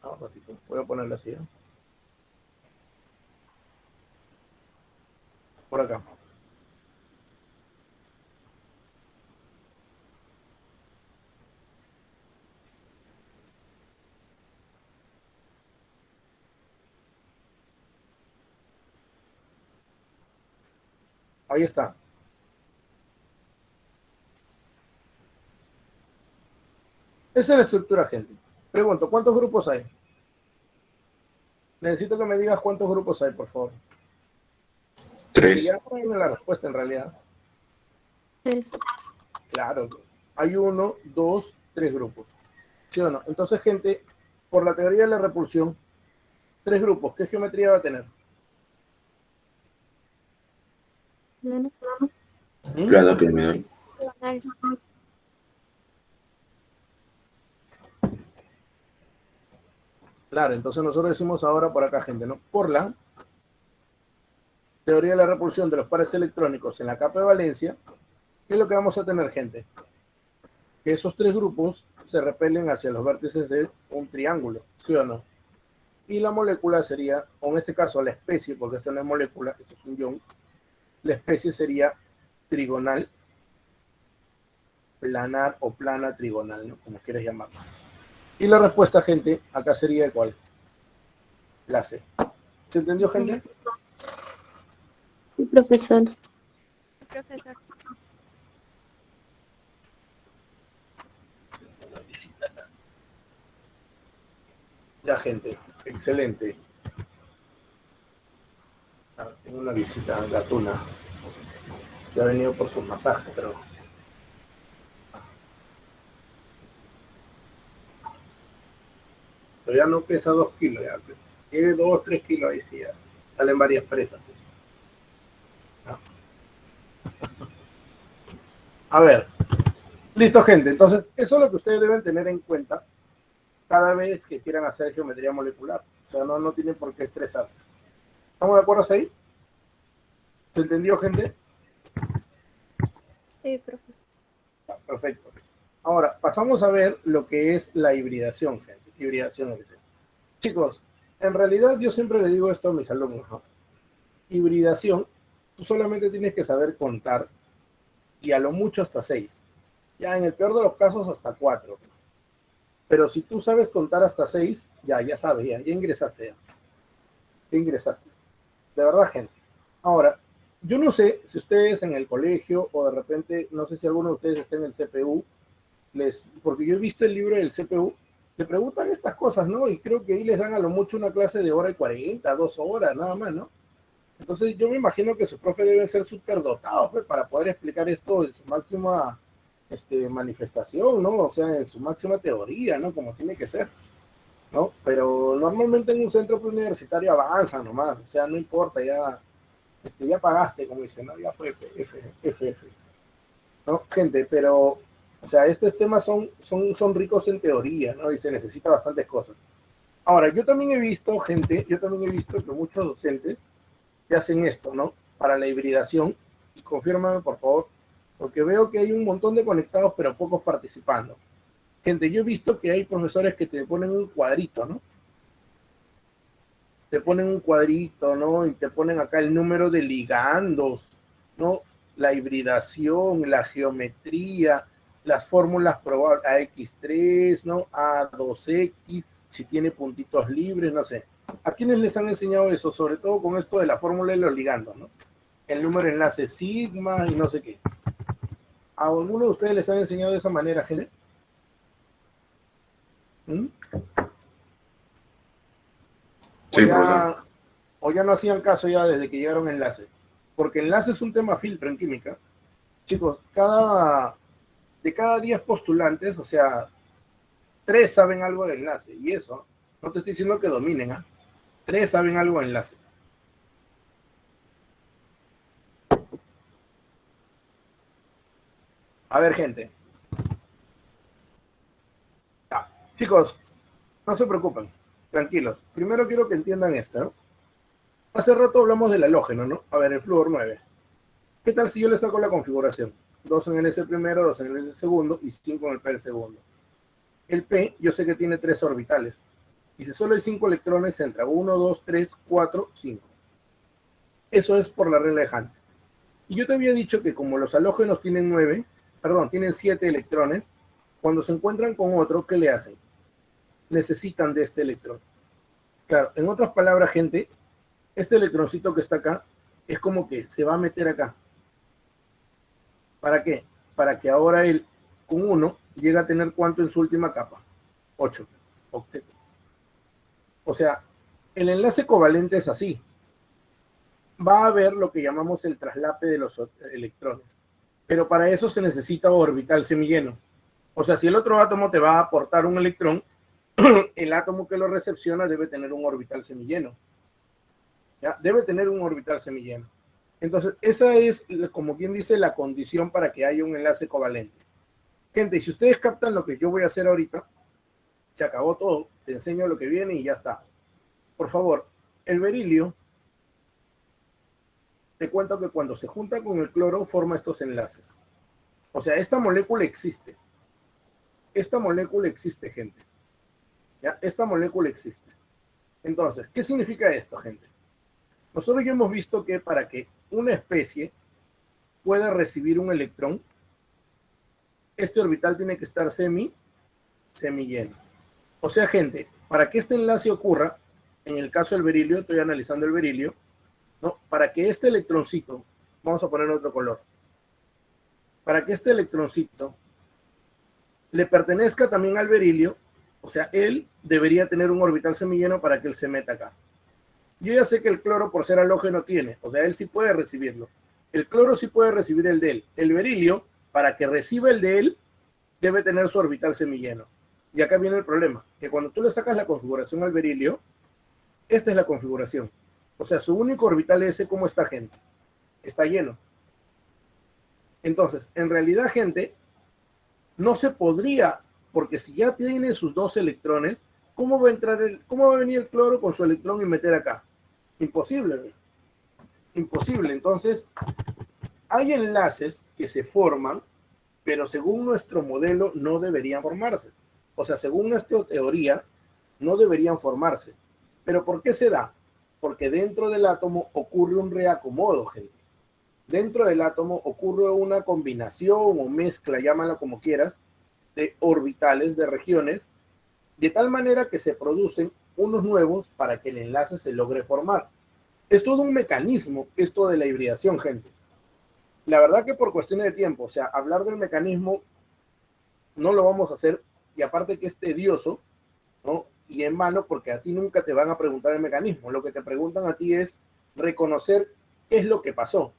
Un ratito, voy a ponerla así, ¿eh? Por acá. Ahí está. Esa es la estructura, gente. Pregunto, ¿cuántos grupos hay? Necesito que me digas cuántos grupos hay, por favor. 3. Ya tiene la respuesta en realidad. 3. Claro. Hay 1, 2, 3 grupos. ¿Sí o no? Entonces, gente, por la teoría de la repulsión, 3 grupos, ¿qué geometría va a tener? Plano. Plano piramidal. Diagonal. Claro, entonces nosotros decimos ahora por acá, gente, ¿no? Por la teoría de la repulsión de los pares electrónicos en la capa de valencia, ¿qué es lo que vamos a tener, gente? Que esos 3 grupos se repelen hacia los vértices de un triángulo, ¿sí o no? Y la molécula sería, o en este caso la especie, porque esto no es molécula, esto es un ion, la especie sería trigonal, planar o plana trigonal, ¿no? Como quieras llamarlo. Y la respuesta, gente, acá sería ¿cuál? La C. ¿Se entendió, gente? Sí, profesor. Profesor. Ya, gente, excelente. Tengo una visita a Gatuna. Ya ha venido por sus masajes, pero... Pero ya no pesa 2 kilos, ya. Tiene 2, 3 kilos ahí, sí, ya. Salen varias presas. ¿No? A ver. Listo, gente. Entonces, eso es lo que ustedes deben tener en cuenta cada vez que quieran hacer geometría molecular. O sea, no tienen por qué estresarse. ¿Estamos de acuerdo ahí? ¿Se entendió, gente? Sí, profesor. Perfecto. Ahora, pasamos a ver lo que es la hibridación, gente. Hibridación. Chicos, en realidad yo siempre le digo esto a mis alumnos, ¿no? Hibridación, tú solamente tienes que saber contar y a lo mucho hasta 6. Ya en el peor de los casos hasta 4. Pero si tú sabes contar hasta 6, ya sabes, ya ingresaste. Ya ingresaste. De verdad, gente. Ahora, yo no sé si ustedes en el colegio o de repente, no sé si alguno de ustedes está en el CPU, porque yo he visto el libro del CPU, le preguntan estas cosas, ¿no? Y creo que ahí les dan a lo mucho una clase de 1:40, 2 horas, nada más, ¿no? Entonces yo me imagino que sus profes deben ser súper dotados, pues, para poder explicar esto en su máxima manifestación, ¿no? O sea, en su máxima teoría, ¿no? Como tiene que ser, ¿no? Pero normalmente en un centro universitario avanzan nomás, o sea, no importa, ya pagaste, como dicen, ¿no? Ya fue F, ¿no? Gente, pero, o sea, estos temas son ricos en teoría, ¿no? Y se necesita bastantes cosas. Ahora, yo también he visto, gente, que muchos docentes que hacen esto, ¿no? Para la hibridación, y confírmame, por favor, porque veo que hay un montón de conectados, pero pocos participando. Gente, yo he visto que hay profesores que te ponen un cuadrito, ¿no? Te ponen un cuadrito, ¿no? Y te ponen acá el número de ligandos, ¿no? La hibridación, la geometría, las fórmulas probables, AX3, ¿no? A2X, si tiene puntitos libres, no sé. ¿A quiénes les han enseñado eso? Sobre todo con esto de la fórmula de los ligandos, ¿no? El número de enlace sigma y no sé qué. ¿A alguno de ustedes les han enseñado de esa manera, gente? ¿Mm? Sí, profesor. O ya no hacían caso ya desde que llegaron a enlace. Porque enlace es un tema filtro en química. Chicos, de cada 10 postulantes, o sea, 3 saben algo de enlace. Y eso, no te estoy diciendo que dominen, ¿ah? 3 saben algo de enlace. A ver, gente. Ya. Chicos, no se preocupen. Tranquilos. Primero quiero que entiendan esto, ¿no? Hace rato hablamos del halógeno, ¿no? A ver, el flúor 9. ¿Qué tal si yo le saco la configuración? 2 en el S primero, 2 en el S segundo y 5 en el P segundo. El P, yo sé que tiene 3 orbitales. Y si solo hay 5 electrones, entra 1, 2, 3, 4, 5. Eso es por la regla de Hunt. Y yo te había dicho que como los halógenos tienen 7 electrones, cuando se encuentran con otro, ¿qué le hacen? Necesitan de este electrón. Claro, en otras palabras, gente, este electroncito que está acá es como que se va a meter acá. ¿Para qué? Para que ahora él, con 1, llegue a tener ¿cuánto en su última capa? 8 octetos. O sea, el enlace covalente es así. Va a haber lo que llamamos el traslape de los electrones. Pero para eso se necesita orbital semilleno. O sea, si el otro átomo te va a aportar un electrón, el átomo que lo recepciona debe tener un orbital semilleno. ¿Ya? Debe tener un orbital semilleno. Entonces, esa es, como quien dice, la condición para que haya un enlace covalente. Gente, si ustedes captan lo que yo voy a hacer ahorita, se acabó todo. Te enseño lo que viene y ya está. Por favor, el berilio, te cuento que cuando se junta con el cloro forma estos enlaces. O sea, esta molécula existe. Esta molécula existe, gente. ¿Ya? Esta molécula existe. Entonces, ¿qué significa esto, gente? Nosotros ya hemos visto que para que una especie pueda recibir un electrón, este orbital tiene que estar semilleno. O sea, gente, para que este enlace ocurra, en el caso del berilio, estoy analizando el berilio, ¿no? Para que este electroncito, vamos a poner otro color, para que este electroncito le pertenezca también al berilio, o sea, él debería tener un orbital semilleno para que él se meta acá. Yo ya sé que el cloro, por ser halógeno, tiene, o sea, él sí puede recibirlo. El cloro sí puede recibir el de él. El berilio, para que reciba el de él, debe tener su orbital semilleno. Y acá viene el problema, que cuando tú le sacas la configuración al berilio, esta es la configuración. O sea, su único orbital S, ¿cómo está, gente? Está lleno. Entonces, en realidad, gente, no se podría, porque si ya tiene sus 2 electrones, ¿cómo va a venir el cloro con su electrón y meter acá? Imposible, ¿no? Imposible. Entonces, hay enlaces que se forman, pero según nuestro modelo no deberían formarse. O sea, según nuestra teoría, no deberían formarse. ¿Pero por qué se da? Porque dentro del átomo ocurre un reacomodo, gente. Dentro del átomo ocurre una combinación o mezcla, llámala como quieras, de orbitales, de regiones, de tal manera que se producen unos nuevos para que el enlace se logre formar. Es todo un mecanismo esto de la hibridación, gente. La verdad que por cuestiones de tiempo, o sea, hablar del mecanismo no lo vamos a hacer, y aparte que es tedioso, ¿no? Y en vano, porque a ti nunca te van a preguntar el mecanismo. Lo que te preguntan a ti es reconocer qué es lo que pasó.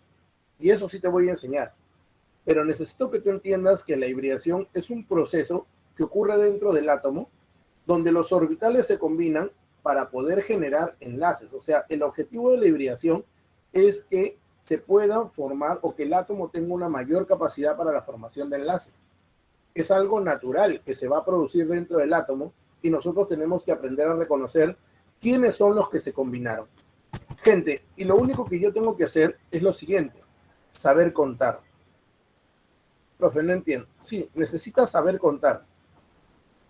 Y eso sí te voy a enseñar. Pero necesito que tú entiendas que la hibridación es un proceso que ocurre dentro del átomo, donde los orbitales se combinan para poder generar enlaces. O sea, el objetivo de la hibridación es que se pueda formar o que el átomo tenga una mayor capacidad para la formación de enlaces. Es algo natural que se va a producir dentro del átomo y nosotros tenemos que aprender a reconocer quiénes son los que se combinaron. Gente, y lo único que yo tengo que hacer es lo siguiente, saber contar. Profe, no entiendo. Sí, necesitas saber contar.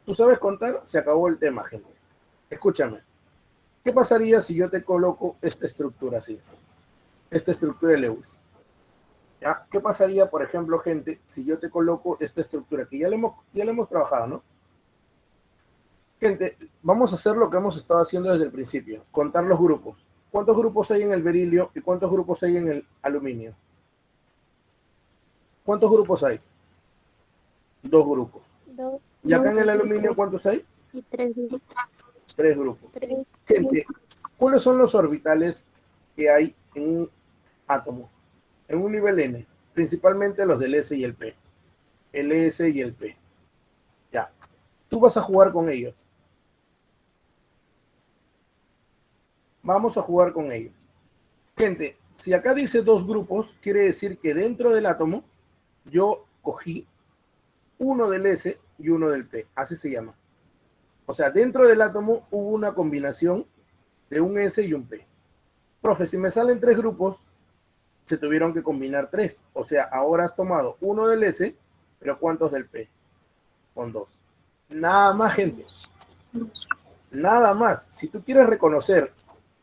¿Tú sabes contar? Se acabó el tema, gente. Escúchame. ¿Qué pasaría si yo te coloco esta estructura así? Esta estructura de Lewis. ¿Ya? ¿Qué pasaría, por ejemplo, gente, si yo te coloco esta estructura que ya le hemos trabajado, ¿no? Gente, vamos a hacer lo que hemos estado haciendo desde el principio, contar los grupos. ¿Cuántos grupos hay en el berilio y cuántos grupos hay en el aluminio? ¿Cuántos grupos hay? 2 grupos. Dos ¿Y acá en el Dos aluminio grupos. cuántos hay? Y 3 grupos. 3 grupos. 3. Gente, ¿cuáles son los orbitales que hay en un átomo? En un nivel n, principalmente los del S y el P. El S y el P. Ya. Tú vas a jugar con ellos. Vamos a jugar con ellos. Gente, si acá dice 2 grupos, quiere decir que dentro del átomo yo cogí uno del S y uno del P. Así se llama. O sea, dentro del átomo hubo una combinación de un S y un P. Profe, si me salen 3 grupos, se tuvieron que combinar 3. O sea, ahora has tomado uno del S, pero ¿cuántos del P? Con 2. Nada más, gente. Nada más. Si tú quieres reconocer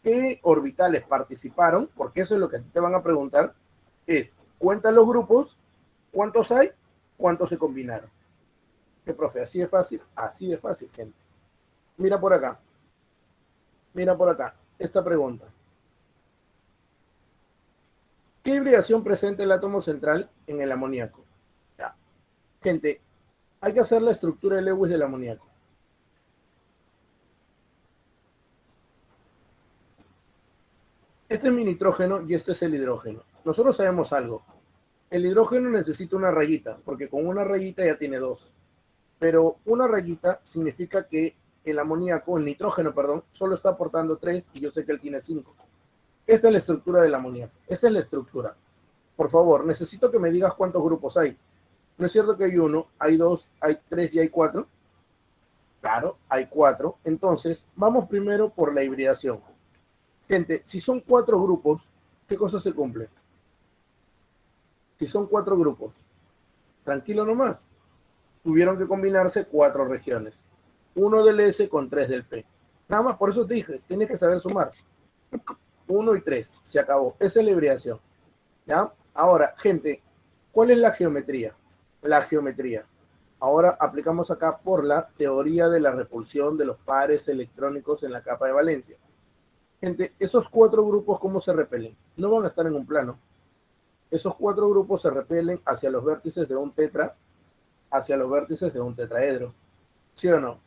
qué orbitales participaron, porque eso es lo que te van a preguntar, es cuenta los grupos, cuántos hay, cuántos se combinaron. ¿Qué, profe? Así de fácil. Así de fácil, gente. Mira por acá. Mira por acá. Esta pregunta. ¿Qué hibridación presenta el átomo central en el amoníaco? Ya. Gente, hay que hacer la estructura de Lewis del amoníaco. Este es mi nitrógeno y esto es el hidrógeno. Nosotros sabemos algo. El hidrógeno necesita una rayita, porque con una rayita ya tiene 2. Pero una rayita significa que el amoníaco, el nitrógeno, perdón, solo está aportando 3 y yo sé que él tiene 5. Esta es la estructura del amoníaco. Esa es la estructura. Por favor, necesito que me digas cuántos grupos hay. ¿No es cierto que hay 1, hay 2, hay 3 y hay 4? Claro, hay 4. Entonces, vamos primero por la hibridación. Gente, si son 4 grupos, ¿qué cosa se cumple? Si son 4 grupos, tranquilo nomás. Tuvieron que combinarse 4 regiones. 1 del S con 3 del P. Nada más, por eso te dije, tienes que saber sumar. 1 y 3, se acabó. Esa es la hibridación. ¿Ya? Ahora, gente, ¿cuál es la geometría? La geometría. Ahora aplicamos acá por la teoría de la repulsión de los pares electrónicos en la capa de valencia. Gente, esos 4 grupos, ¿cómo se repelen? No van a estar en un plano. Esos 4 grupos se repelen hacia los vértices de un tetra, hacia los vértices de un tetraedro. ¿Sí o no?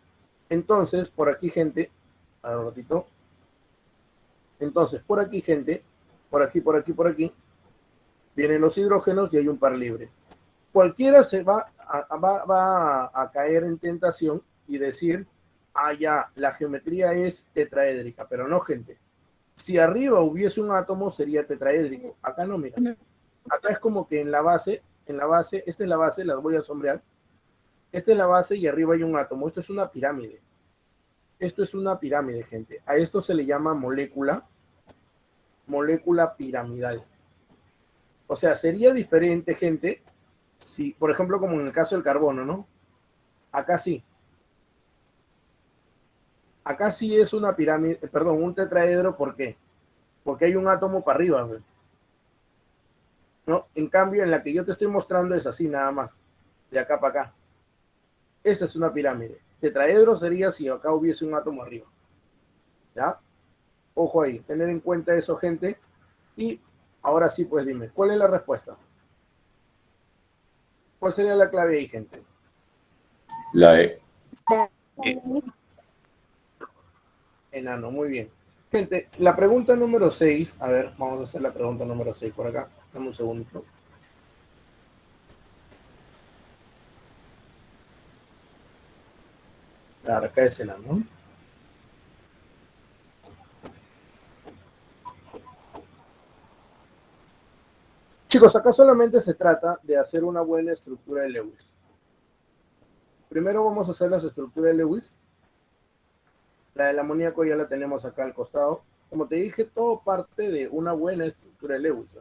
Entonces, por aquí, gente, a ver un ratito. Entonces, por aquí, gente, por aquí, por aquí, por aquí, vienen los hidrógenos y hay un par libre. Cualquiera se va a caer en tentación y decir, ah, ya, la geometría es tetraédrica, pero no, gente. Si arriba hubiese un átomo, sería tetraédrico. Acá no, mira. Acá es como que en la base, esta es la base, la voy a sombrear. Esta es la base y arriba hay un átomo. Esto es una pirámide. Esto es una pirámide, gente. A esto se le llama molécula piramidal. O sea, sería diferente, gente, si, por ejemplo, como en el caso del carbono, ¿no? Acá sí. Acá sí es una pirámide, perdón, un tetraedro, ¿por qué? Porque hay un átomo para arriba, ¿no? En cambio, en la que yo te estoy mostrando es así nada más, de acá para acá. Esa es una pirámide. Tetraedro sería si acá hubiese un átomo arriba. ¿Ya? Ojo ahí, tener en cuenta eso, gente. Y ahora sí, pues dime, ¿cuál es la respuesta? ¿Cuál sería la clave ahí, gente? La E. Enano, muy bien. Gente, la pregunta número 6, a ver, vamos a hacer la pregunta número 6 por acá. Dame un segundo. Claro, acá es enano. Chicos, acá solamente se trata de hacer una buena estructura de Lewis. Primero vamos a hacer las estructuras de Lewis. La del amoníaco ya la tenemos acá al costado. Como te dije, todo parte de una buena estructura de Lewis.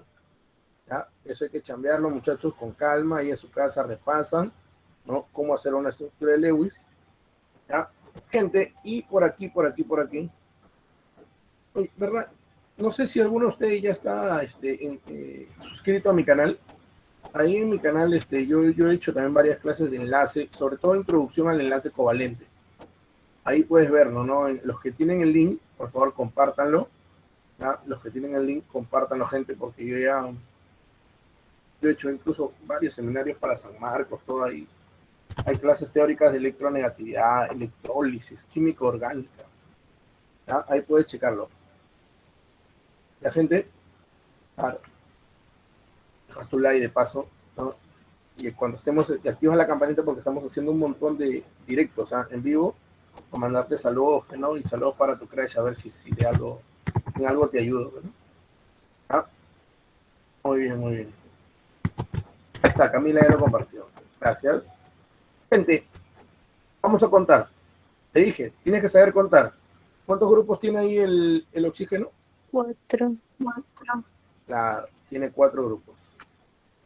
¿Ya? Eso hay que chambearlo, muchachos, con calma. Ahí en su casa repasan, ¿no? Cómo hacer una estructura de Lewis. ¿Ya? Gente, y por aquí, por aquí, por aquí. Oye, ¿verdad? No sé si alguno de ustedes ya está suscrito a mi canal. Ahí en mi canal yo he hecho también varias clases de enlace, sobre todo introducción al enlace covalente. Ahí puedes verlo, ¿no? Los que tienen el link, por favor, compártanlo. ¿Ya? Los que tienen el link, compártanlo, gente, porque yo he hecho incluso varios seminarios para San Marcos, todo ahí. Hay clases teóricas de electronegatividad, electrólisis, química orgánica. ¿Ya? Ahí puedes checarlo. La gente, claro, dejas tu like de paso, ¿no? Y cuando estemos, te activas la campanita porque estamos haciendo un montón de directos, ¿ah? En vivo, o mandarte saludos, ¿no? Y saludos para tu crash, a ver si de algo, en algo te ayudo, ¿no? ¿Ah? Muy bien, muy bien. Ahí está, Camila ya lo compartió. Gracias. Gente, vamos a contar. Te dije, tienes que saber contar. ¿Cuántos grupos tiene ahí el oxígeno? 4. Claro, tiene 4 grupos.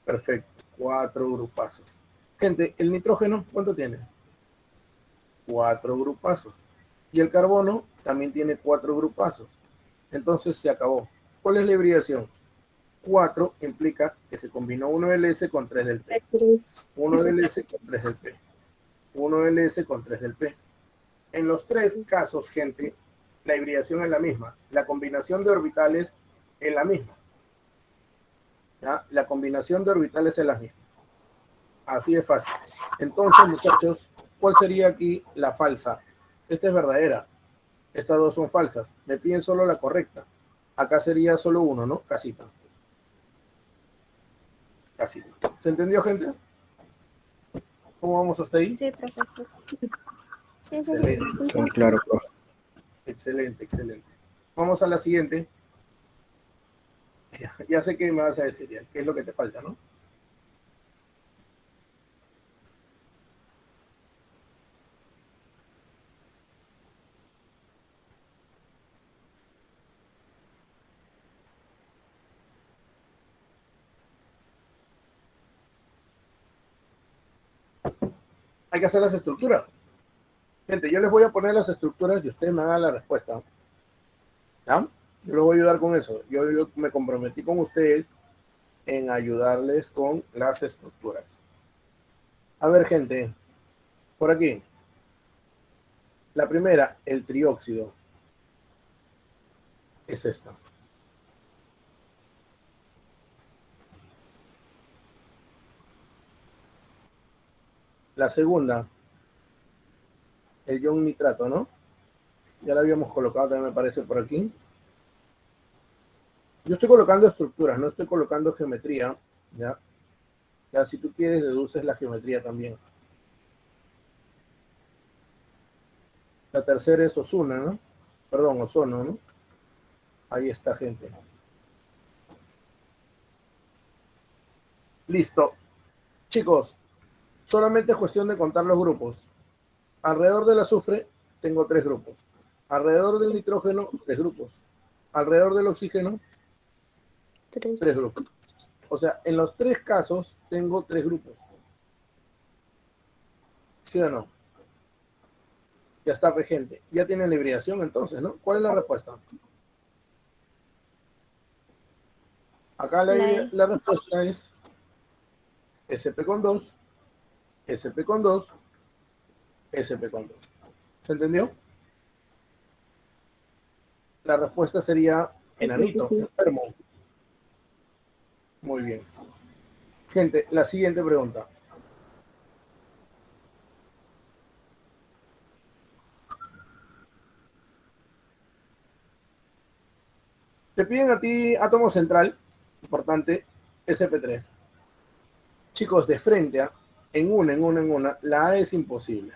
Perfecto, 4 grupazos. Gente, ¿el nitrógeno cuánto tiene? 4 grupazos. Y el carbono también tiene 4 grupazos. Entonces se acabó. ¿Cuál es la hibridación? 4 implica que se combinó 1LS con 3 del P. 1LS con 3 del P. 1LS con 3 del P. En los 3 casos, gente, la hibridación es la misma. La combinación de orbitales es la misma. ¿Ya? La combinación de orbitales es la misma. Así de fácil. Entonces, muchachos, ¿cuál sería aquí la falsa? Esta es verdadera. Estas dos son falsas. Me piden solo la correcta. Acá sería solo uno, ¿no? Casita. Casita. ¿Se entendió, gente? ¿Cómo vamos hasta ahí? Sí, profesor. Sí, sí. Excelente, Sí, claro, profe. excelente, excelente. Vamos a la siguiente. Ya sé que me vas a decir ya, qué es lo que te falta, ¿no? Hay que hacer las estructuras. Gente, yo les voy a poner las estructuras y ustedes me dan la respuesta. ¿Ya? Yo les voy a ayudar con eso. Yo me comprometí con ustedes en ayudarles con las estructuras. A ver, gente, por aquí. La primera, el trióxido. Es esta. La segunda, el ion nitrato, ¿no? Ya la habíamos colocado también, me parece, por aquí. Yo estoy colocando estructuras, no estoy colocando geometría, ¿ya? Ya si tú quieres, deduces la geometría también. La tercera es Osuna, ¿no? Perdón, ozono, ¿no? Ahí está, gente. Listo. Chicos, solamente es cuestión de contar los grupos. Alrededor del azufre tengo 3 grupos. Alrededor del nitrógeno, 3 grupos. Alrededor del oxígeno, 3. 3 grupos. O sea, en los 3 casos tengo 3 grupos. ¿Sí o no? Ya está, gente. Ya tienen la hibridación entonces, ¿no? ¿Cuál es la respuesta? Acá la respuesta es SP con 2, SP con 2, SP con 2. ¿Se entendió? La respuesta sería enanito, enfermo. Muy bien. Gente, la siguiente pregunta. Te piden a ti átomo central, importante, sp3. Chicos, de frente, en una, la A es imposible.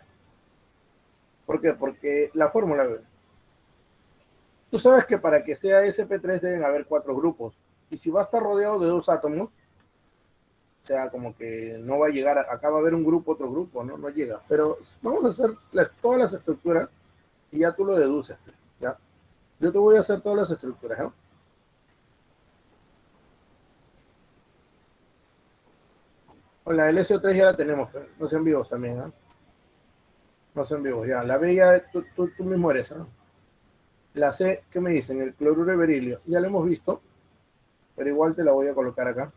¿Por qué? Porque la fórmula, tú sabes que para que sea sp3 deben haber 4 grupos. Y si va a estar rodeado de 2 átomos, o sea, como que no va a llegar, acá va a haber un grupo, otro grupo, ¿no? No llega. Pero vamos a hacer todas las estructuras y ya tú lo deduces, ¿ya? Yo te voy a hacer todas las estructuras, ¿no? Con la del SO3 ya la tenemos, no sean vivos también, ¿eh? No son vivos, ya. La B ya tú mismo eres, ¿no? La C, ¿qué me dicen? El cloruro de berilio. Ya lo hemos visto, pero igual te la voy a colocar acá.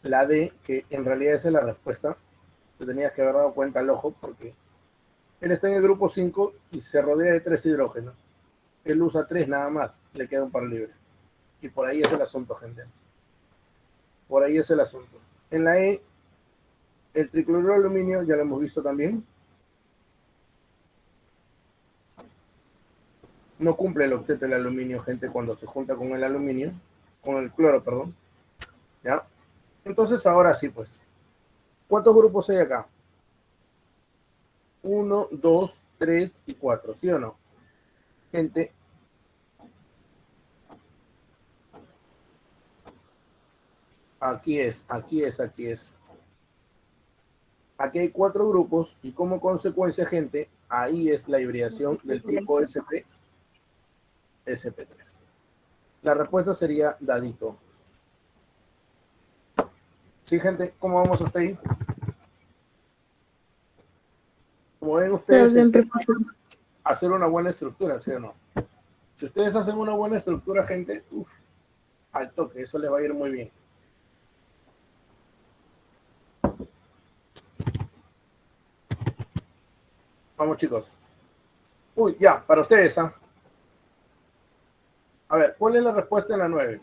La D, que en realidad esa es la respuesta, te tenías que haber dado cuenta al ojo, porque él está en el grupo 5 y se rodea de 3 hidrógenos. Él usa 3 nada más, le queda un par libre. Y por ahí es el asunto, gente. Por ahí es el asunto. En la E, el tricloruro de aluminio, ya lo hemos visto también. No cumple el octeto del aluminio, gente, cuando se junta con el aluminio, con el cloro, perdón. ¿Ya? Entonces, ahora sí, pues. ¿Cuántos grupos hay acá? 1, 2, 3 y 4, ¿sí o no? Gente, aquí es, aquí es, aquí es. Aquí hay 4 grupos y como consecuencia, gente, ahí es la hibridación del tipo SP3. La respuesta sería dadito. ¿Sí, gente? ¿Cómo vamos hasta ahí? Como ven Todo ustedes, bien, el tema profesor. es hacer una buena estructura, ¿sí o no? Si ustedes hacen una buena estructura, gente, al toque, eso les va a ir muy bien. Vamos, chicos. Uy, ya, para ustedes, ¿ah? A ver, ¿cuál es la respuesta en la 9?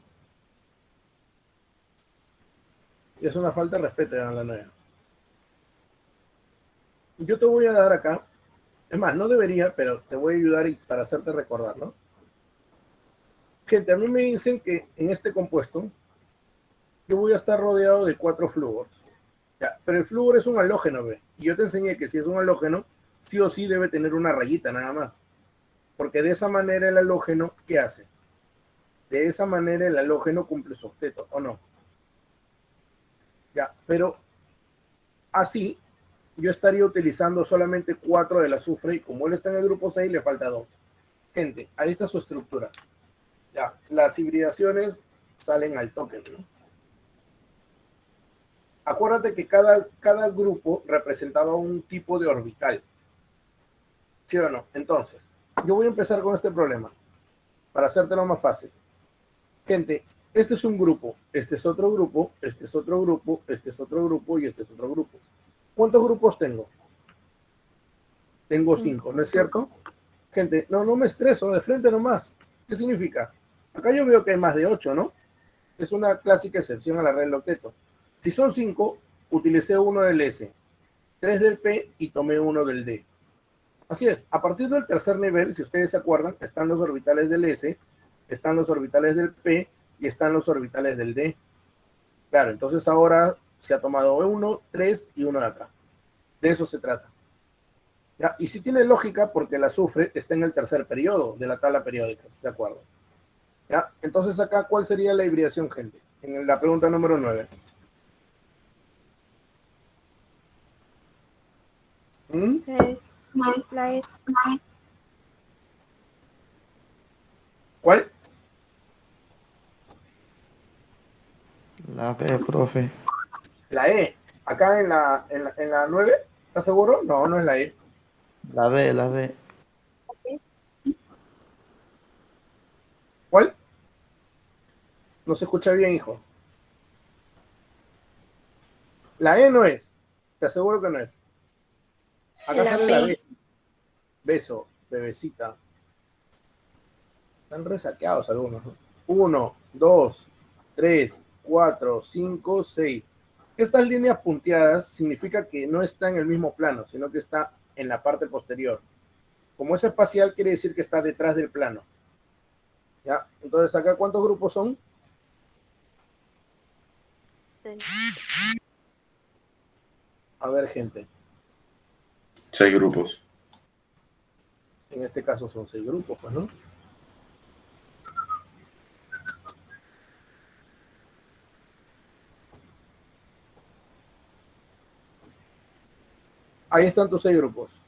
Es una falta de respeto en la 9. Yo te voy a dar acá, es más, no debería, pero te voy a ayudar para hacerte recordar, ¿no? Gente, a mí me dicen que en este compuesto yo voy a estar rodeado de 4 flúoros. Ya, pero el flúor es un halógeno, ¿ve? Y yo te enseñé que si es un halógeno, sí o sí debe tener una rayita nada más. Porque de esa manera el halógeno, ¿qué hace? De esa manera el halógeno cumple su octeto, ¿o no? Ya, pero así yo estaría utilizando solamente 4 del azufre y como él está en el grupo 6, le falta 2. Gente, ahí está su estructura. Ya, las hibridaciones salen al toque, ¿no? Acuérdate que cada grupo representaba un tipo de orbital. ¿Sí o no? Entonces, yo voy a empezar con este problema para hacértelo más fácil. Gente, este es un grupo, este es otro grupo, este es otro grupo, este es otro grupo y este es otro grupo. ¿Cuántos grupos tengo? Tengo 5, ¿no es cierto? Gente, no me estreso, de frente nomás. ¿Qué significa? Acá yo veo que hay más de 8, ¿no? Es una clásica excepción a la regla del octeto. Si son 5, utilicé uno del S, 3 del P y tomé uno del D. Así es, a partir del tercer nivel, si ustedes se acuerdan, están los orbitales del S, están los orbitales del P y están los orbitales del D. Claro, entonces ahora se ha tomado 1, 3 y 1 de acá. De eso se trata. ¿Ya? Y sí tiene lógica porque el azufre está en el tercer periodo de la tabla periódica, si se acuerdan. ¿Ya? Entonces acá, ¿cuál sería la hibridación, gente? En la pregunta número 9. ¿Mm? La E. ¿Cuál? La B, profe. La E. Acá en la 9, ¿estás seguro? No, no es la E. La D, la D. ¿Cuál? No se escucha bien, hijo. La E no es. Te aseguro que no es. Acá La sale la B. B. Beso, bebecita. Están resaqueados algunos, ¿no? 1, 2, 3, 4, 5, 6. Estas líneas punteadas significa que no está en el mismo plano, sino que está en la parte posterior. Como es espacial, quiere decir que está detrás del plano. ¿Ya? Entonces, acá, ¿cuántos grupos son? A ver, gente. 6 grupos. En este caso son 6 grupos, pues, ¿no? Ahí están tus 6 grupos.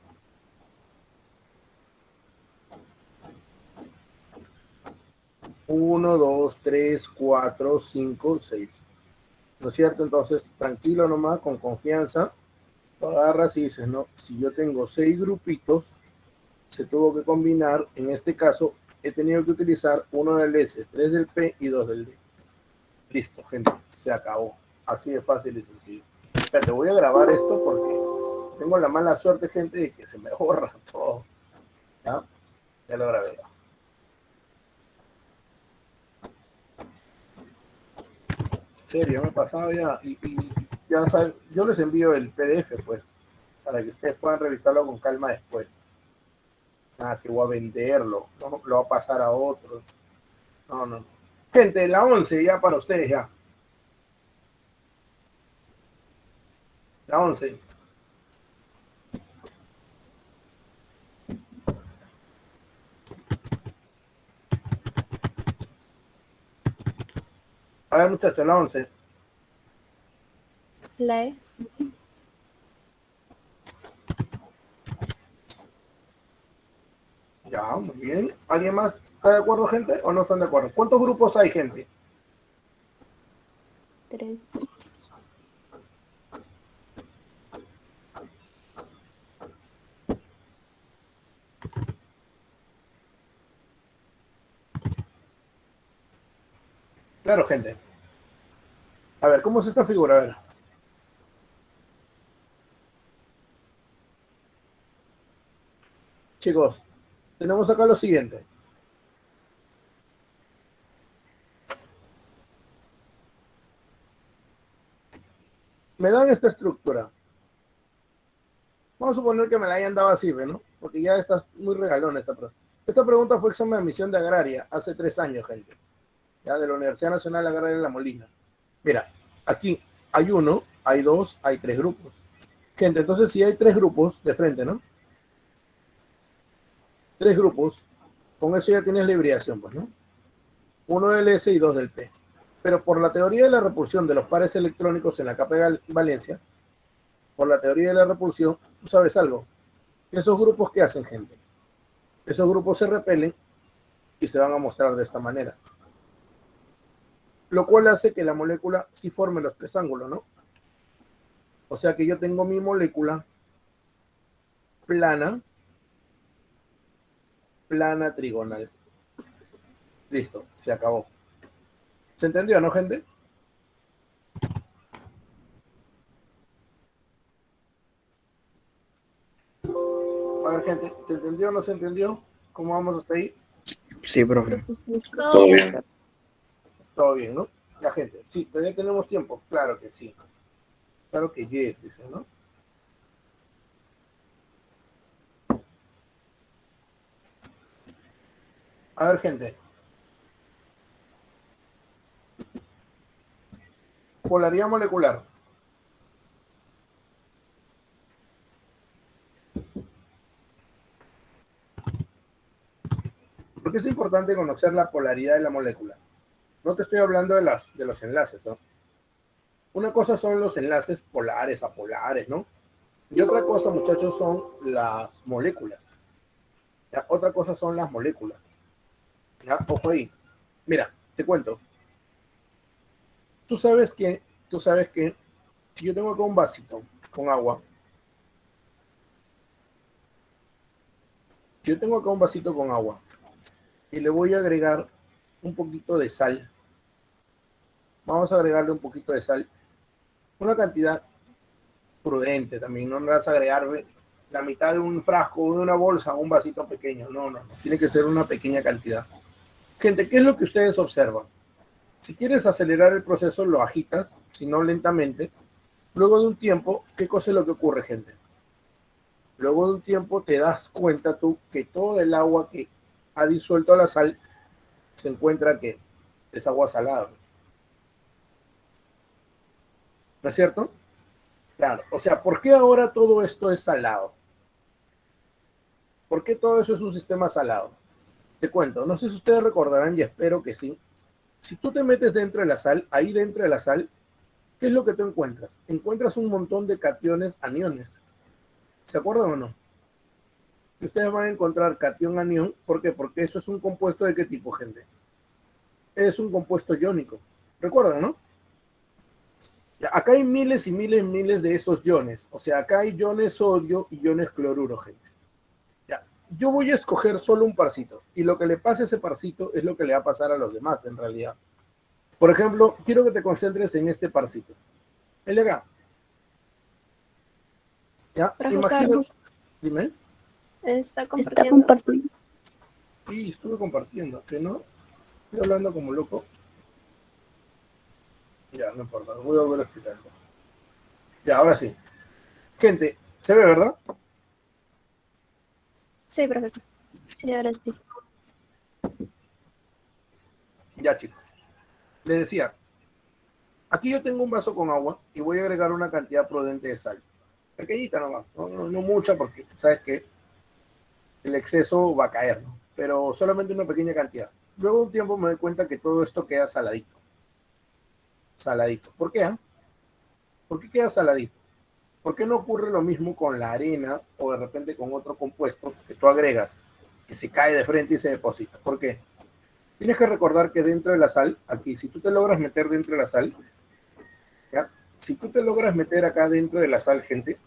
Uno, dos, tres, cuatro, cinco, seis. ¿no es cierto? Entonces, tranquilo nomás, con confianza, lo agarras y dices, no, si yo tengo 6 grupitos, se tuvo que combinar, en este caso, he tenido que utilizar 1 del S, 3 del P y 2 del D. Listo, gente, se acabó. Así de fácil y sencillo. Espérate, voy a grabar esto porque tengo la mala suerte, gente, de que se me borra todo. ¿Ya? Ya lo grabé. En serio, me he pasado ya. Y ya saben, yo les envío el PDF, pues, para que ustedes puedan revisarlo con calma después. Nada, que voy a venderlo, no, lo voy a pasar a otros. No, no. Gente, la 11 ya para ustedes ya. La 11. A ver, muchachos, la 11. La E. Ya, muy bien. ¿Alguien más está de acuerdo, gente? ¿O no están de acuerdo? ¿Cuántos grupos hay, gente? 3. Claro, gente. A ver, ¿cómo es esta figura? A ver. Chicos, tenemos acá lo siguiente. Me dan esta estructura. Vamos a suponer que me la hayan dado así, ¿no? Porque ya está muy regalona esta pregunta. Esta pregunta fue examen de admisión de agraria hace 3 años, gente. Ya de la Universidad Nacional Agraria de La Molina. Mira, aquí hay 1, hay 2, hay 3 grupos. Gente, entonces si hay 3 grupos de frente, ¿no? 3 grupos, con eso ya tienes la hibridación, pues, ¿no? 1 del S y 2 del P. Pero por la teoría de la repulsión de los pares electrónicos en la capa de valencia, por la teoría de la repulsión, ¿tú sabes algo? Esos grupos, ¿qué hacen, gente? Esos grupos se repelen y se van a mostrar de esta manera. Lo cual hace que la molécula sí forme los 3 ángulos, ¿no? O sea que yo tengo mi molécula plana trigonal. Listo, se acabó. ¿Se entendió, no, gente? A ver, gente, ¿se entendió o no se entendió? ¿Cómo vamos hasta ahí? Sí, profe. Todo bien. Todo bien, ¿no? Ya, gente, sí, todavía tenemos tiempo. Claro que sí. Claro que yes, dice, ¿no? A ver, gente. Polaridad molecular. ¿Por qué es importante conocer la polaridad de la molécula? No te estoy hablando de los enlaces, ¿no? Una cosa son los enlaces polares, apolares, ¿no? Y otra cosa, muchachos, son las moléculas. ¿Ya? Otra cosa son las moléculas. ¿Ya? Ojo ahí. Mira, te cuento. Tú sabes que si yo tengo acá un vasito con agua, si yo tengo acá un vasito con agua y le voy a agregar un poquito de sal, vamos a agregarle un poquito de sal, una cantidad prudente también, no vas a agregarle la mitad de un frasco o de una bolsa a un vasito pequeño, no, tiene que ser una pequeña cantidad. Gente, ¿qué es lo que ustedes observan? Si quieres acelerar el proceso, lo agitas, si no lentamente. Luego de un tiempo, ¿qué cosa es lo que ocurre, gente? Luego de un tiempo te das cuenta tú que todo el agua que ha disuelto la sal se encuentra que es agua salada. ¿No es cierto? Claro, o sea, ¿por qué ahora todo esto es salado? ¿Por qué todo eso es un sistema salado? Te cuento, no sé si ustedes recordarán y espero que sí. Si tú te metes dentro de la sal, ahí dentro de la sal, ¿qué es lo que tú encuentras? Encuentras un montón de cationes, aniones. ¿Se acuerdan o no? Ustedes van a encontrar catión, anión. ¿Por qué? Porque eso es un compuesto de qué tipo, gente. Es un compuesto iónico. ¿Recuerdan, no? Acá hay miles y miles y miles de esos iones. O sea, acá hay iones sodio y iones cloruro, gente. Ya. Yo voy a escoger solo un parcito. Y lo que le pase a ese parcito es lo que le va a pasar a los demás, en realidad. Por ejemplo, quiero que te concentres en este parcito. El de acá. ¿Ya? Profesor, Imagina... Dime. está Está compartiendo. compartiendo. Sí, estuve compartiendo. ¿Que no? Estoy hablando como loco. Ya, no importa. Voy a volver a explicarlo. Ya, ahora sí. Gente, ¿se ve, verdad? Sí, profesor. Sí, ahora sí. Ya, chicos. Les decía, aquí yo tengo un vaso con agua y voy a agregar una cantidad prudente de sal. Pequeñita nomás, no mucha porque sabes que el exceso va a caer, ¿no? Pero solamente una pequeña cantidad. Luego de un tiempo me doy cuenta que todo esto queda saladito. Saladito. ¿Por qué? ¿Por qué queda saladito? ¿Por qué no ocurre lo mismo con la arena o de repente con otro compuesto que tú agregas, que se cae de frente y se deposita? ¿Por qué? Tienes que recordar que dentro de la sal, aquí, si tú te logras meter dentro de la sal, ¿ya? Si tú te logras meter acá dentro de la sal, gente,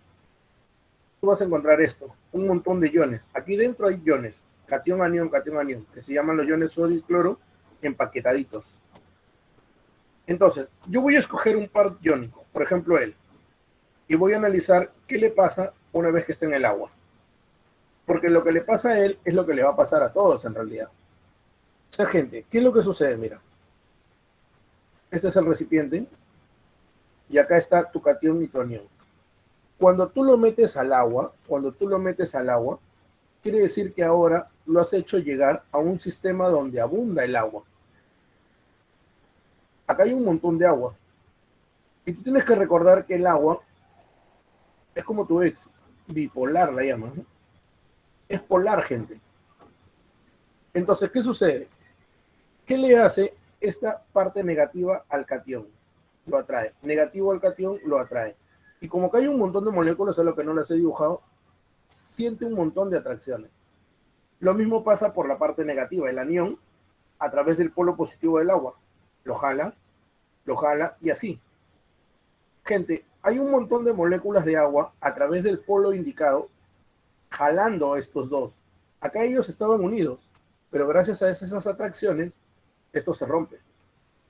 tú vas a encontrar esto, un montón de iones. Aquí dentro hay iones, catión, anión, que se llaman los iones sodio y cloro empaquetaditos. Entonces, yo voy a escoger un par iónico, por ejemplo él, y voy a analizar qué le pasa una vez que esté en el agua. Porque lo que le pasa a él es lo que le va a pasar a todos en realidad. O sea, gente, ¿qué es lo que sucede? Mira, este es el recipiente y acá está tu catión y tu anión. Cuando tú lo metes al agua, quiere decir que ahora lo has hecho llegar a un sistema donde abunda el agua. Acá hay un montón de agua. Y tú tienes que recordar que el agua es como tu ex, bipolar la llaman, ¿no? Es polar, gente. Entonces, ¿qué sucede? ¿Qué le hace esta parte negativa al catión? Lo atrae. Negativo al catión, lo atrae. Y como que hay un montón de moléculas, a lo que no las he dibujado, siente un montón de atracciones. Lo mismo pasa por la parte negativa. El anión, a través del polo positivo del agua, lo jala y así. Gente, hay un montón de moléculas de agua a través del polo indicado, jalando a estos dos. Acá ellos estaban unidos, pero gracias a esas atracciones, esto se rompe.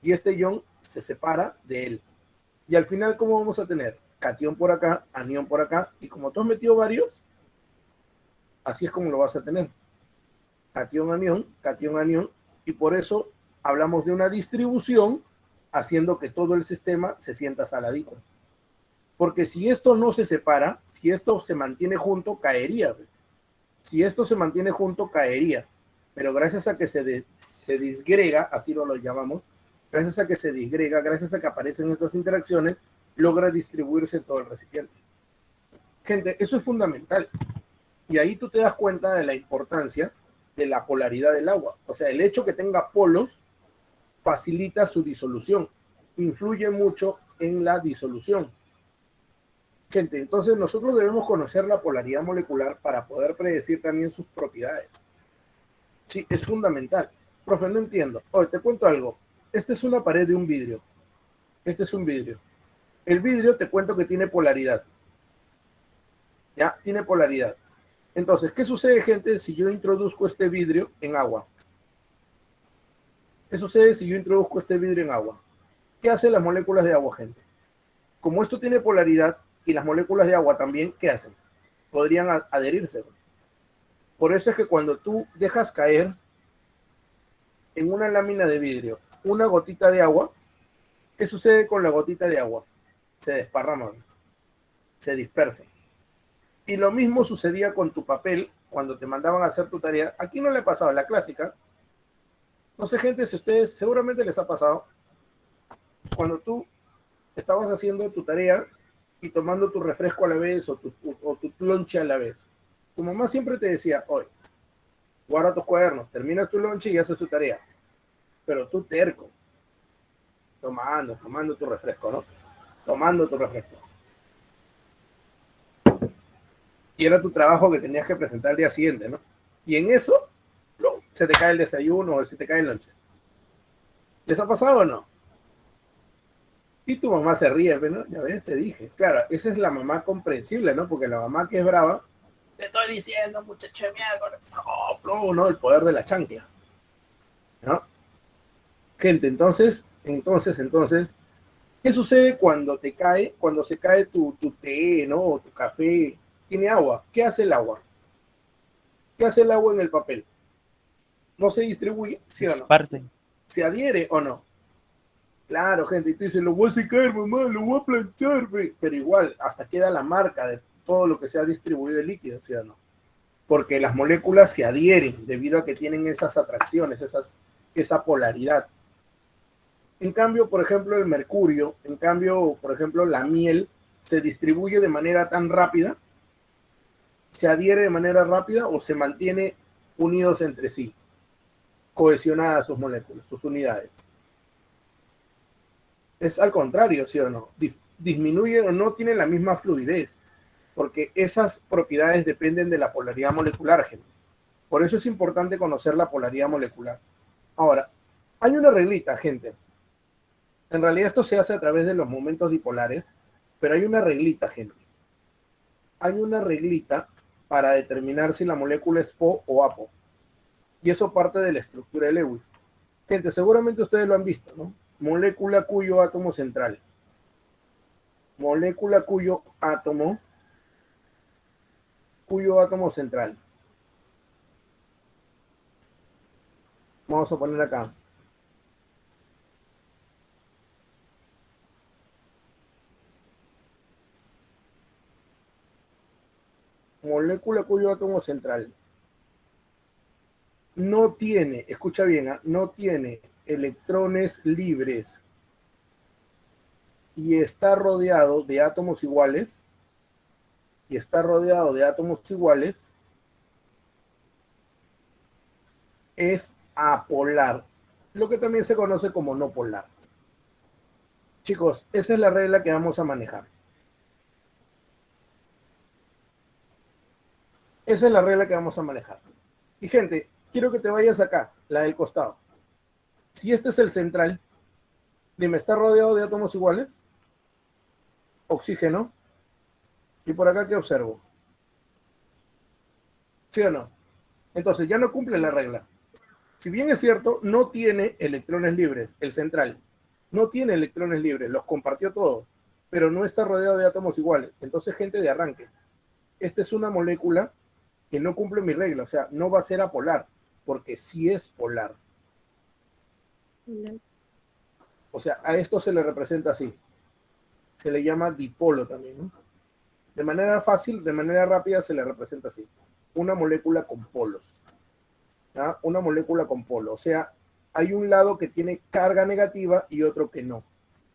Y este ion se separa de él. Y al final, ¿cómo vamos a tener? Catión por acá, anión por acá, y como tú has metido varios, así es como lo vas a tener. Catión, anión, y por eso hablamos de una distribución haciendo que todo el sistema se sienta saladito. Porque si esto no se separa, si esto se mantiene junto, caería. Si esto se mantiene junto, caería. Pero gracias a que se disgrega, así lo llamamos, gracias a que se disgrega, gracias a que aparecen estas interacciones, logra distribuirse en todo el recipiente. Gente, eso es fundamental. Y ahí tú te das cuenta de la importancia de la polaridad del agua. O sea, el hecho que tenga polos facilita su disolución, influye mucho en la disolución. Gente, entonces nosotros debemos conocer la polaridad molecular para poder predecir también sus propiedades. Sí, es fundamental. Profe, no entiendo. Oye, te cuento algo. Esta es una pared de un vidrio. Este es un vidrio. El vidrio te cuento que tiene polaridad. ¿Ya? Tiene polaridad. Entonces, ¿qué sucede, gente, si yo introduzco este vidrio en agua? ¿Qué sucede si yo introduzco este vidrio en agua? ¿Qué hacen las moléculas de agua, gente? Como esto tiene polaridad y las moléculas de agua también, ¿qué hacen? Podrían adherirse. Por eso es que cuando tú dejas caer en una lámina de vidrio una gotita de agua, ¿qué sucede con la gotita de agua? Se desparrama, se dispersa. Y lo mismo sucedía con tu papel cuando te mandaban a hacer tu tarea. Aquí no le ha pasado, la clásica. No sé, gente, si a ustedes seguramente les ha pasado. Cuando tú estabas haciendo tu tarea y tomando tu refresco a la vez o tu lonche a la vez. Tu mamá siempre te decía, oye, guarda tus cuadernos, terminas tu lonche y haces tu tarea. Pero tú terco, tomando tu refresco, ¿no? Tomando tu refresco. Y era tu trabajo que tenías que presentar el día siguiente, ¿no? Y en eso, ¡plum!, se te cae el desayuno o se te cae el lonche. ¿Les ha pasado o no? Y tu mamá se ríe, ¿no? Ya ves, te dije. Claro, esa es la mamá comprensible, ¿no? Porque la mamá que es brava, te estoy diciendo, muchacho de mierda, no, no, el poder de la chancla, ¿no? Gente, entonces, ¿qué sucede cuando se cae tu té, ¿no? O tu café, tiene agua? ¿Qué hace el agua? ¿Qué hace el agua en el papel? ¿No se distribuye? ¿Sí o no? Parte. ¿Se adhiere o no? Claro, gente, y tú dices, lo voy a secar, mamá, lo voy a planchar, pero igual, hasta queda la marca de todo lo que se ha distribuido el líquido, ¿sí o no? Porque las moléculas se adhieren debido a que tienen esas atracciones, esa polaridad. En cambio, por ejemplo, el mercurio, por ejemplo, la miel, se distribuye de manera tan rápida, se adhiere de manera rápida o se mantiene unidos entre sí, cohesionadas sus moléculas, sus unidades. Es al contrario, ¿sí o no? Disminuyen o no tienen la misma fluidez, porque esas propiedades dependen de la polaridad molecular, gente. Por eso es importante conocer la polaridad molecular. Ahora, hay una reglita, gente. En realidad esto se hace a través de los momentos dipolares, pero hay una reglita, gente. Hay una reglita para determinar si la molécula es PO o APO. Y eso parte de la estructura de Lewis. Gente, seguramente ustedes lo han visto, ¿no? Molécula cuyo átomo central. Molécula cuyo átomo central. Vamos a poner acá. Molécula cuyo átomo central no tiene, escucha bien, no tiene electrones libres y está rodeado de átomos iguales, es apolar, lo que también se conoce como no polar. Chicos, esa es la regla que vamos a manejar. Esa es la regla que vamos a manejar. Y gente, quiero que te vayas acá, la del costado. Si este es el central, dime, ¿está rodeado de átomos iguales? Oxígeno. ¿Y por acá qué observo? ¿Sí o no? Entonces ya no cumple la regla. Si bien es cierto, no tiene electrones libres, el central. No tiene electrones libres, los compartió todos, pero no está rodeado de átomos iguales. Entonces, gente, de arranque, esta es una molécula que no cumple mi regla, o sea, no va a ser apolar, porque sí es polar. O sea, a esto se le representa así. Se le llama dipolo también, ¿no? De manera fácil, de manera rápida, se le representa así. Una molécula con polos. ¿Ah? Una molécula con polo. O sea, hay un lado que tiene carga negativa y otro que no.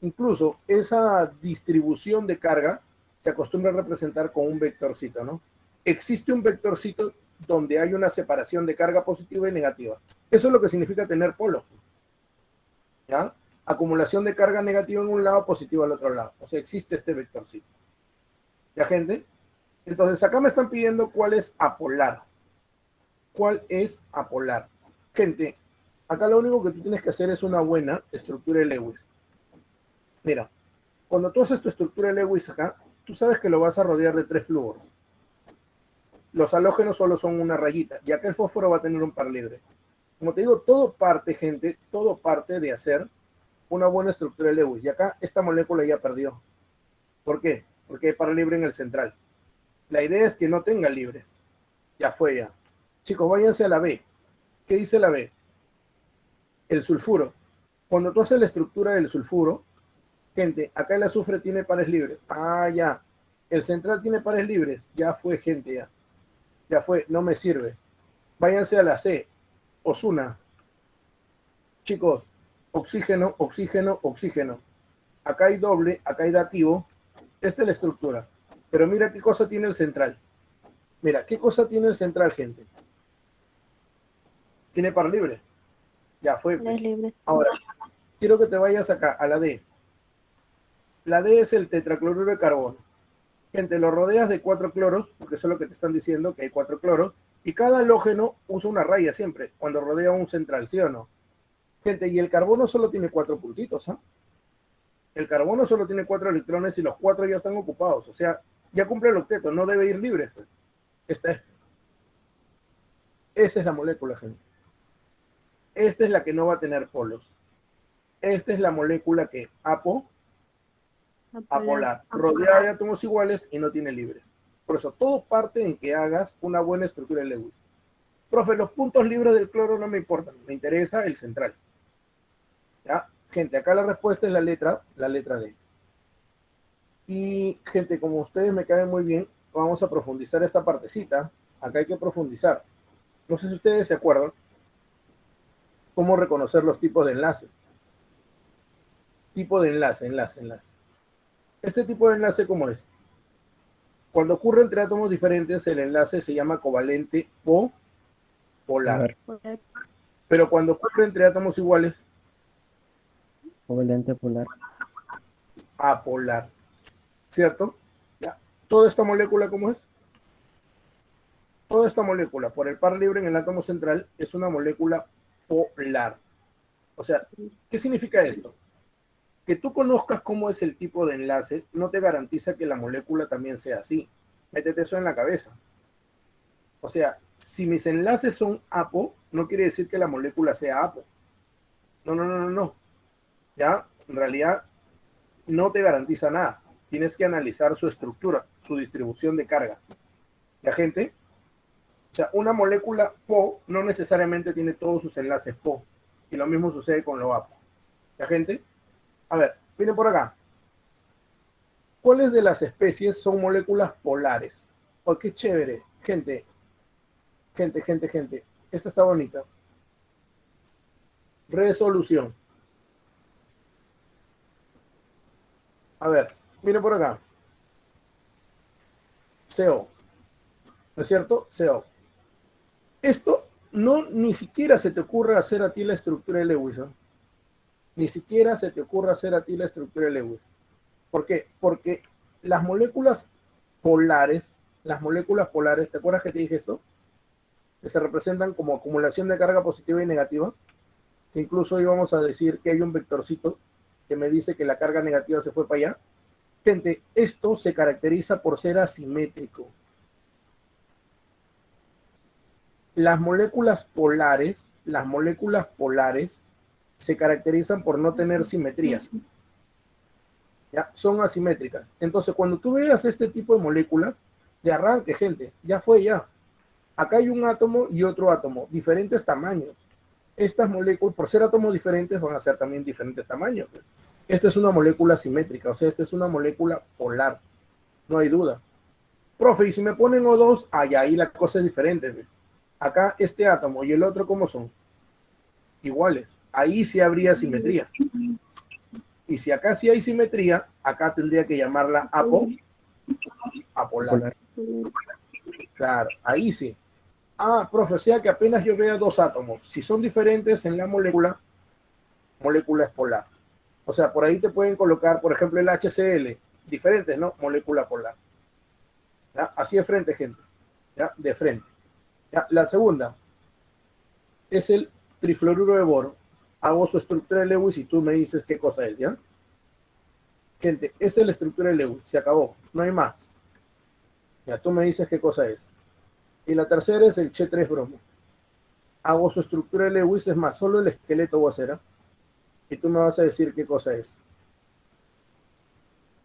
Incluso esa distribución de carga se acostumbra a representar con un vectorcito, ¿no? Existe un vectorcito donde hay una separación de carga positiva y negativa. Eso es lo que significa tener polo. ¿Ya? Acumulación de carga negativa en un lado, positiva al otro lado. O sea, existe este vectorcito. ¿Ya, gente? Entonces, acá me están pidiendo cuál es apolar. ¿Cuál es apolar? Gente, acá lo único que tú tienes que hacer es una buena estructura de Lewis. Mira, cuando tú haces tu estructura de Lewis acá, tú sabes que lo vas a rodear de 3 flúoros. Los halógenos solo son una rayita, y acá el fósforo va a tener un par libre. Como te digo, todo parte, gente, todo parte de hacer una buena estructura de Lewis. Y acá esta molécula ya perdió. ¿Por qué? Porque hay par libre en el central. La idea es que no tenga libres. Ya fue ya. Chicos, váyanse a la B. ¿Qué dice la B? El sulfuro. Cuando tú haces la estructura del sulfuro, gente, acá el azufre tiene pares libres. Ah, ya. El central tiene pares libres. Ya fue, gente, ya. Ya fue, no me sirve. Váyanse a la C. Osuna. Chicos, oxígeno, oxígeno, oxígeno. Acá hay doble, acá hay dativo. Esta es la estructura. Pero mira qué cosa tiene el central. Mira, ¿qué cosa tiene el central, gente? Tiene par libre. Ya fue. No es libre. Ahora, quiero que te vayas acá, a la D. La D es el tetracloruro de carbono. Gente, lo rodeas de 4 cloros, porque eso es lo que te están diciendo, que hay 4 cloros, y cada halógeno usa una raya siempre, cuando rodea un central, ¿sí o no? Gente, y el carbono solo tiene 4 puntitos, ¿ah? El carbono solo tiene 4 electrones y los 4 ya están ocupados. O sea, ya cumple el octeto, no debe ir libre. Esta Esa es la molécula, gente. Esta es la que no va a tener polos. Esta es la molécula que apolar, rodeada de átomos iguales y no tiene libres. Por eso, todo parte en que hagas una buena estructura de Lewis. Profe, los puntos libres del cloro no me importan, me interesa el central. ¿Ya? Gente, acá la respuesta es la letra D. Y, gente, como ustedes me caen muy bien, vamos a profundizar esta partecita. Acá hay que profundizar. No sé si ustedes se acuerdan cómo reconocer los tipos de enlace. Tipo de enlace. Este tipo de enlace, ¿cómo es? Cuando ocurre entre átomos diferentes, el enlace se llama covalente polar. Pero cuando ocurre entre átomos iguales, Covalente polar. apolar. ¿Cierto? Ya. Toda esta molécula, ¿cómo es? Toda esta molécula, por el par libre en el átomo central, es una molécula polar. O sea, ¿qué significa esto? Que tú conozcas cómo es el tipo de enlace no te garantiza que la molécula también sea así. Métete eso en la cabeza. O sea, si mis enlaces son apo, no quiere decir que la molécula sea apo. No. Ya, en realidad, no te garantiza nada. Tienes que analizar su estructura, su distribución de carga. ¿Ya, gente? O sea, una molécula PO no necesariamente tiene todos sus enlaces PO. Y lo mismo sucede con lo apo. ¿Ya, gente? A ver, miren por acá. ¿Cuáles de las especies son moléculas polares? Oh, qué chévere. Gente. Esta está bonita. Resolución. A ver, miren por acá. CO. ¿No es cierto? CO. Esto ni siquiera se te ocurre hacer a ti la estructura de Lewis, ¿eh? Ni siquiera se te ocurre hacer a ti la estructura de Lewis. ¿Por qué? Porque las moléculas polares, ¿te acuerdas que te dije esto? Que se representan como acumulación de carga positiva y negativa, que incluso íbamos a decir que hay un vectorcito que me dice que la carga negativa se fue para allá. Gente, esto se caracteriza por ser asimétrico. Las moléculas polares se caracterizan por no tener simetría. ¿Ya? Son asimétricas. Entonces, cuando tú veas este tipo de moléculas, de arranque, gente, ya fue ya. Acá hay un átomo y otro átomo, diferentes tamaños. Estas moléculas, por ser átomos diferentes, van a ser también diferentes tamaños. Esta es una molécula simétrica, o sea, esta es una molécula polar. No hay duda. Profe, y si me ponen O2, ahí la cosa es diferente. Acá este átomo y el otro, ¿cómo son? Iguales. Ahí sí habría simetría. Y si acá sí hay simetría, acá tendría que llamarla apolar. Claro, ahí sí. Profe, o sea que apenas yo vea dos átomos, si son diferentes en la molécula es polar. O sea, por ahí te pueden colocar, por ejemplo, el HCl, diferentes, ¿no? Molécula polar. ¿Ya? Así de frente, gente. ¿Ya? De frente. ¿Ya? La segunda es el trifluoruro de boro. Hago su estructura de Lewis y tú me dices qué cosa es, ¿ya? Gente, esa es la estructura de Lewis. Se acabó. No hay más. Ya, tú me dices qué cosa es. Y la tercera es el Che3 bromo. Hago su estructura de Lewis, es más, solo el esqueleto voy a hacer, ¿eh? Y tú me vas a decir qué cosa es.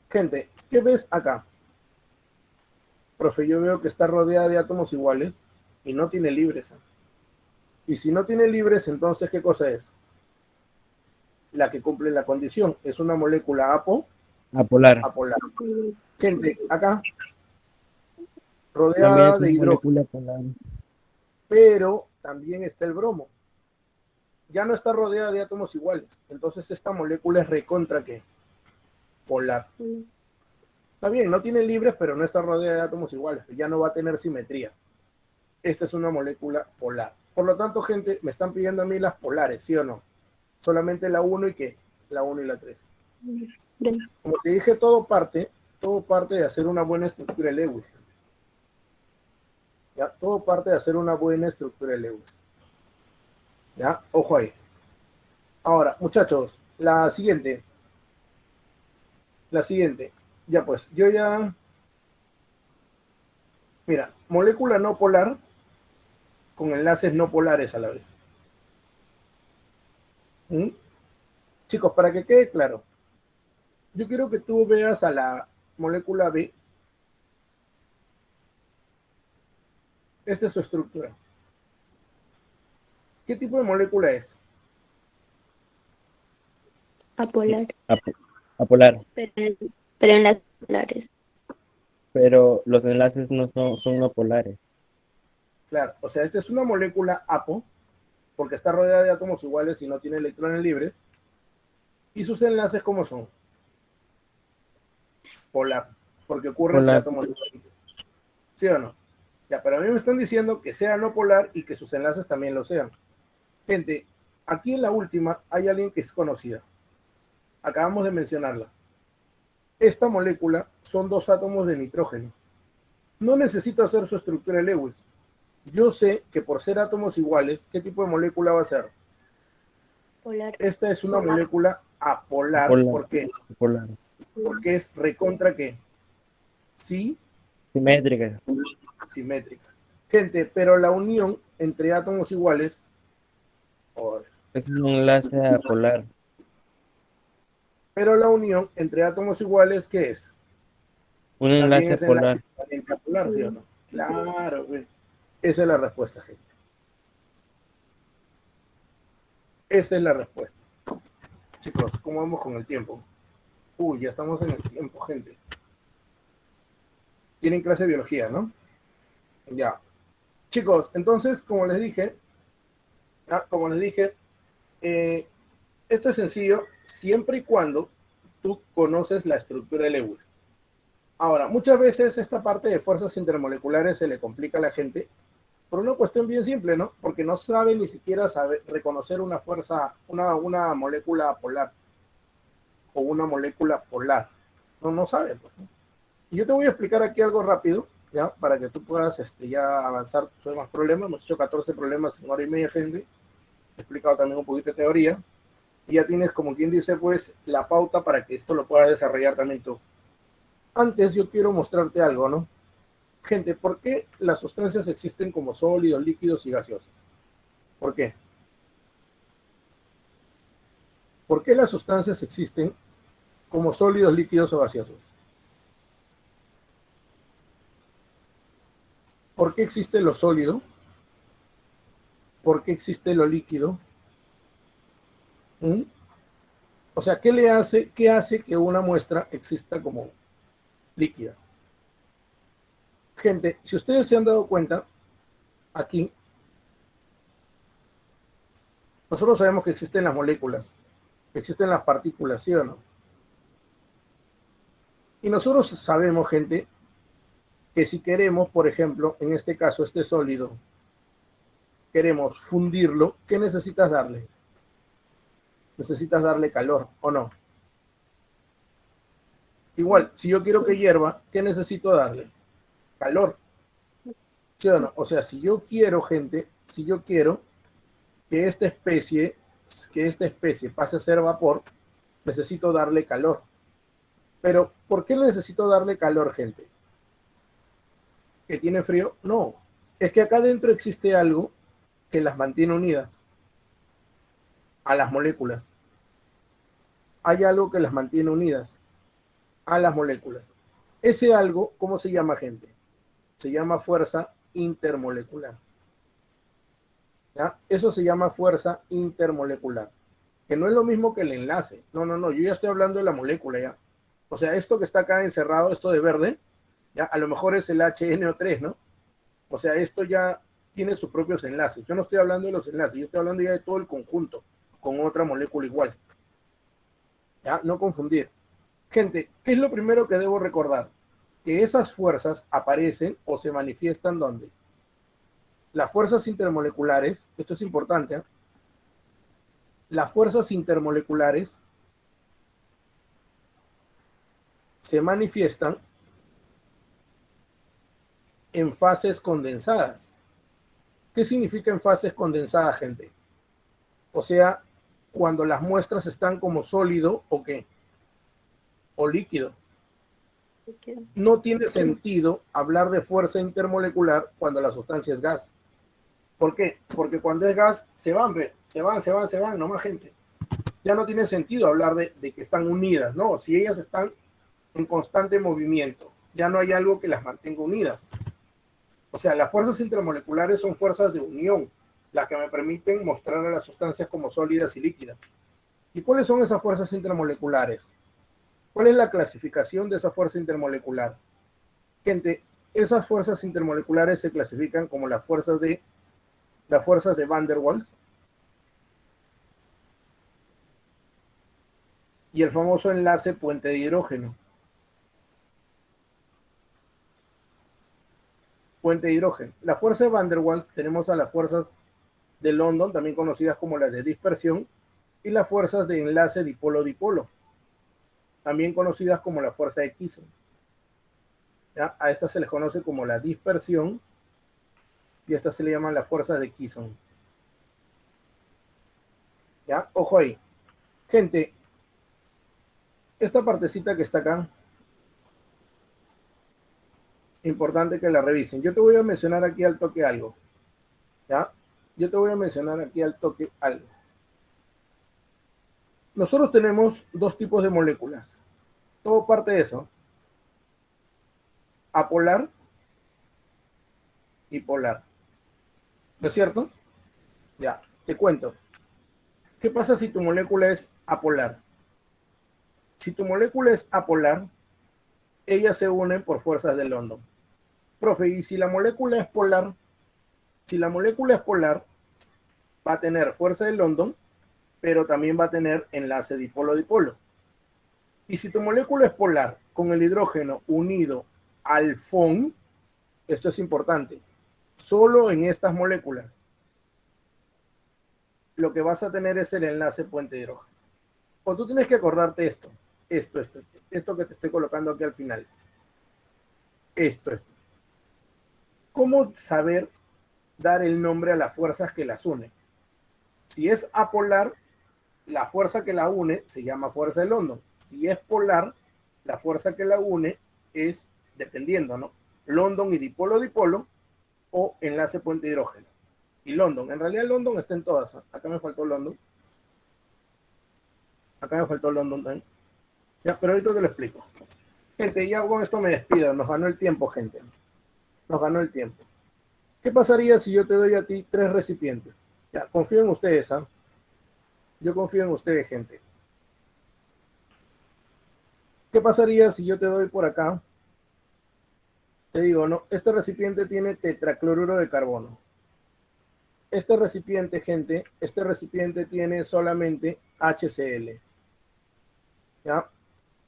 Gente, ¿qué ves acá? Profe, yo veo que está rodeada de átomos iguales y no tiene libres. Y si no tiene libres, entonces, ¿qué cosa es? La que cumple la condición. Es una molécula Apolar. Gente, acá, rodeada de hidrógeno. Pero también está el bromo. Ya no está rodeada de átomos iguales. Entonces esta molécula es recontra ¿qué? Polar. Está bien, no tiene libres, pero no está rodeada de átomos iguales. Ya no va a tener simetría. Esta es una molécula polar. Por lo tanto, gente, me están pidiendo a mí las polares, ¿sí o no? Solamente la 1 y ¿qué? La 1 y la 3. Como te dije, todo parte de hacer una buena estructura de Lewis. ¿Ya? Todo parte de hacer una buena estructura de Lewis. ¿Ya? Ojo ahí. Ahora, muchachos, la siguiente. La siguiente. Ya pues, yo ya... Mira, molécula no polar con enlaces no polares a la vez. ¿Mm? Chicos, para que quede claro, yo quiero que tú veas a la molécula B. Esta es su estructura. ¿Qué tipo de molécula es? Apolar. Apolar. Pero en las polares. Pero los enlaces no son no polares. Claro, o sea, esta es una molécula apo, porque está rodeada de átomos iguales y no tiene electrones libres. ¿Y sus enlaces cómo son? Polar, porque ocurre entre Polar. átomos iguales. ¿Sí o no? Ya, pero a mí me están diciendo que sea no polar y que sus enlaces también lo sean. Gente, aquí en la última hay alguien que es conocida. Acabamos de mencionarla. Esta molécula son 2 átomos de nitrógeno. No necesito hacer su estructura de Lewis. Yo sé que por ser átomos iguales, ¿qué tipo de molécula va a ser? Polar. Esta es una molécula apolar. Apolar. ¿Por qué? Apolar. Porque es recontra ¿qué? Sí, Simétrica. simétrica. Gente, pero la unión entre átomos iguales, Es un enlace apolar. pero la unión entre átomos iguales, ¿qué es? Un También enlace es enlace polar. equivalente a polar, ¿sí o no? Claro, güey. Esa es la respuesta, gente. Esa es la respuesta. Chicos, ¿cómo vamos con el tiempo? Uy, ya estamos en el tiempo, gente. Tienen clase de biología, ¿no? Ya. Chicos, entonces, como les dije, esto es sencillo siempre y cuando tú conoces la estructura de Lewis. Ahora, muchas veces esta parte de fuerzas intermoleculares se le complica a la gente por una cuestión bien simple, ¿no? Porque no sabe ni siquiera reconocer una fuerza, una molécula polar o una molécula polar. No sabe, pues, ¿no? Y yo te voy a explicar aquí algo rápido, ¿ya? Para que tú puedas ya avanzar sobre más problemas. Hemos hecho 14 problemas en hora y media, gente. He explicado también un poquito de teoría. Y ya tienes, como quien dice, pues, la pauta para que esto lo puedas desarrollar también tú. Antes yo quiero mostrarte algo, ¿no? Gente, ¿por qué las sustancias existen como sólidos, líquidos y gaseosos? ¿Por qué? ¿Por qué las sustancias existen como sólidos, líquidos o gaseosos? ¿Por qué existe lo sólido? ¿Por qué existe lo líquido? ¿Mm? O sea, qué hace que una muestra exista como líquida? Gente, si ustedes se han dado cuenta, aquí, nosotros sabemos que existen las moléculas, que existen las partículas, ¿sí o no? Y nosotros sabemos, gente, que si queremos, por ejemplo, en este caso, este sólido, queremos fundirlo, ¿qué necesitas darle? Necesitas darle calor, ¿o no? Igual, si yo quiero que hierva, ¿qué necesito darle? Calor, ¿sí o no? O sea, si yo quiero, gente, si yo quiero que esta especie pase a ser vapor, necesito darle calor. Pero, ¿por qué necesito darle calor, gente? ¿Que tiene frío? No, es que acá adentro existe algo que las mantiene unidas a las moléculas. Hay algo que las mantiene unidas a las moléculas. Ese algo, ¿cómo se llama, gente? Se llama fuerza intermolecular. ¿Ya? Eso se llama fuerza intermolecular, que no es lo mismo que el enlace. No, yo ya estoy hablando de la molécula ya. O sea, esto que está acá encerrado, esto de verde, ya a lo mejor es el HNO3, ¿no? O sea, esto ya tiene sus propios enlaces. Yo no estoy hablando de los enlaces, yo estoy hablando ya de todo el conjunto con otra molécula igual. ¿Ya? No confundir. Gente, ¿qué es lo primero que debo recordar? Que esas fuerzas aparecen o se manifiestan ¿dónde? Las fuerzas intermoleculares, esto es importante, ¿eh? Las fuerzas intermoleculares se manifiestan en fases condensadas. ¿Qué significa en fases condensadas, gente? O sea, cuando las muestras están como sólido o qué. o líquido. Líquido. No tiene sentido hablar de fuerza intermolecular cuando la sustancia es gas. ¿Por qué? Porque cuando es gas se van, no más gente. Ya no tiene sentido hablar de que están unidas, ¿no? Si ellas están en constante movimiento, ya no hay algo que las mantenga unidas. O sea, las fuerzas intermoleculares son fuerzas de unión, las que me permiten mostrar a las sustancias como sólidas y líquidas. ¿Y cuáles son esas fuerzas intermoleculares? ¿Cuál es la clasificación de esa fuerza intermolecular? Gente, esas fuerzas intermoleculares se clasifican como las fuerzas de Van der Waals y el famoso enlace puente de hidrógeno. Puente de hidrógeno. La fuerza de Van der Waals, tenemos a las fuerzas de London, también conocidas como las de dispersión, y las fuerzas de enlace dipolo-dipolo, también conocidas como la fuerza de Kisson. ¿Ya? A estas se les conoce como la dispersión y a estas se le llaman las fuerzas de Kisson. ¿Ya? Ojo ahí. Gente, esta partecita que está acá, importante que la revisen. Yo te voy a mencionar aquí al toque algo. ¿Ya? Yo te voy a mencionar aquí al toque algo. Nosotros tenemos dos tipos de moléculas. Todo parte de eso. Apolar y polar. ¿No es cierto? Ya, te cuento. ¿Qué pasa si tu molécula es apolar? Si tu molécula es apolar, ellas se unen por fuerzas de London. Profe, y si la molécula es polar, va a tener fuerza de London, pero también va a tener enlace dipolo-dipolo. Y si tu molécula es polar con el hidrógeno unido al FON, esto es importante, solo en estas moléculas, lo que vas a tener es el enlace puente de hidrógeno. O tú tienes que acordarte esto que te estoy colocando aquí al final. Esto. ¿Cómo saber dar el nombre a las fuerzas que las unen? Si es apolar, la fuerza que la une se llama fuerza de London. Si es polar, la fuerza que la une es, dependiendo, ¿no? London y dipolo-dipolo o enlace puente de hidrógeno. Y London, en realidad London está en todas. Acá me faltó London. También. Ya, pero ahorita te lo explico. Gente, ya con esto me despido. Nos ganó el tiempo, gente. Nos ganó el tiempo. ¿Qué pasaría si yo te doy a ti 3 recipientes? Ya, confío en ustedes, ¿ah? Yo confío en ustedes, gente. ¿Qué pasaría si yo te doy por acá? Te digo, no, este recipiente tiene tetracloruro de carbono. Este recipiente, gente, tiene solamente HCl. ¿Ya?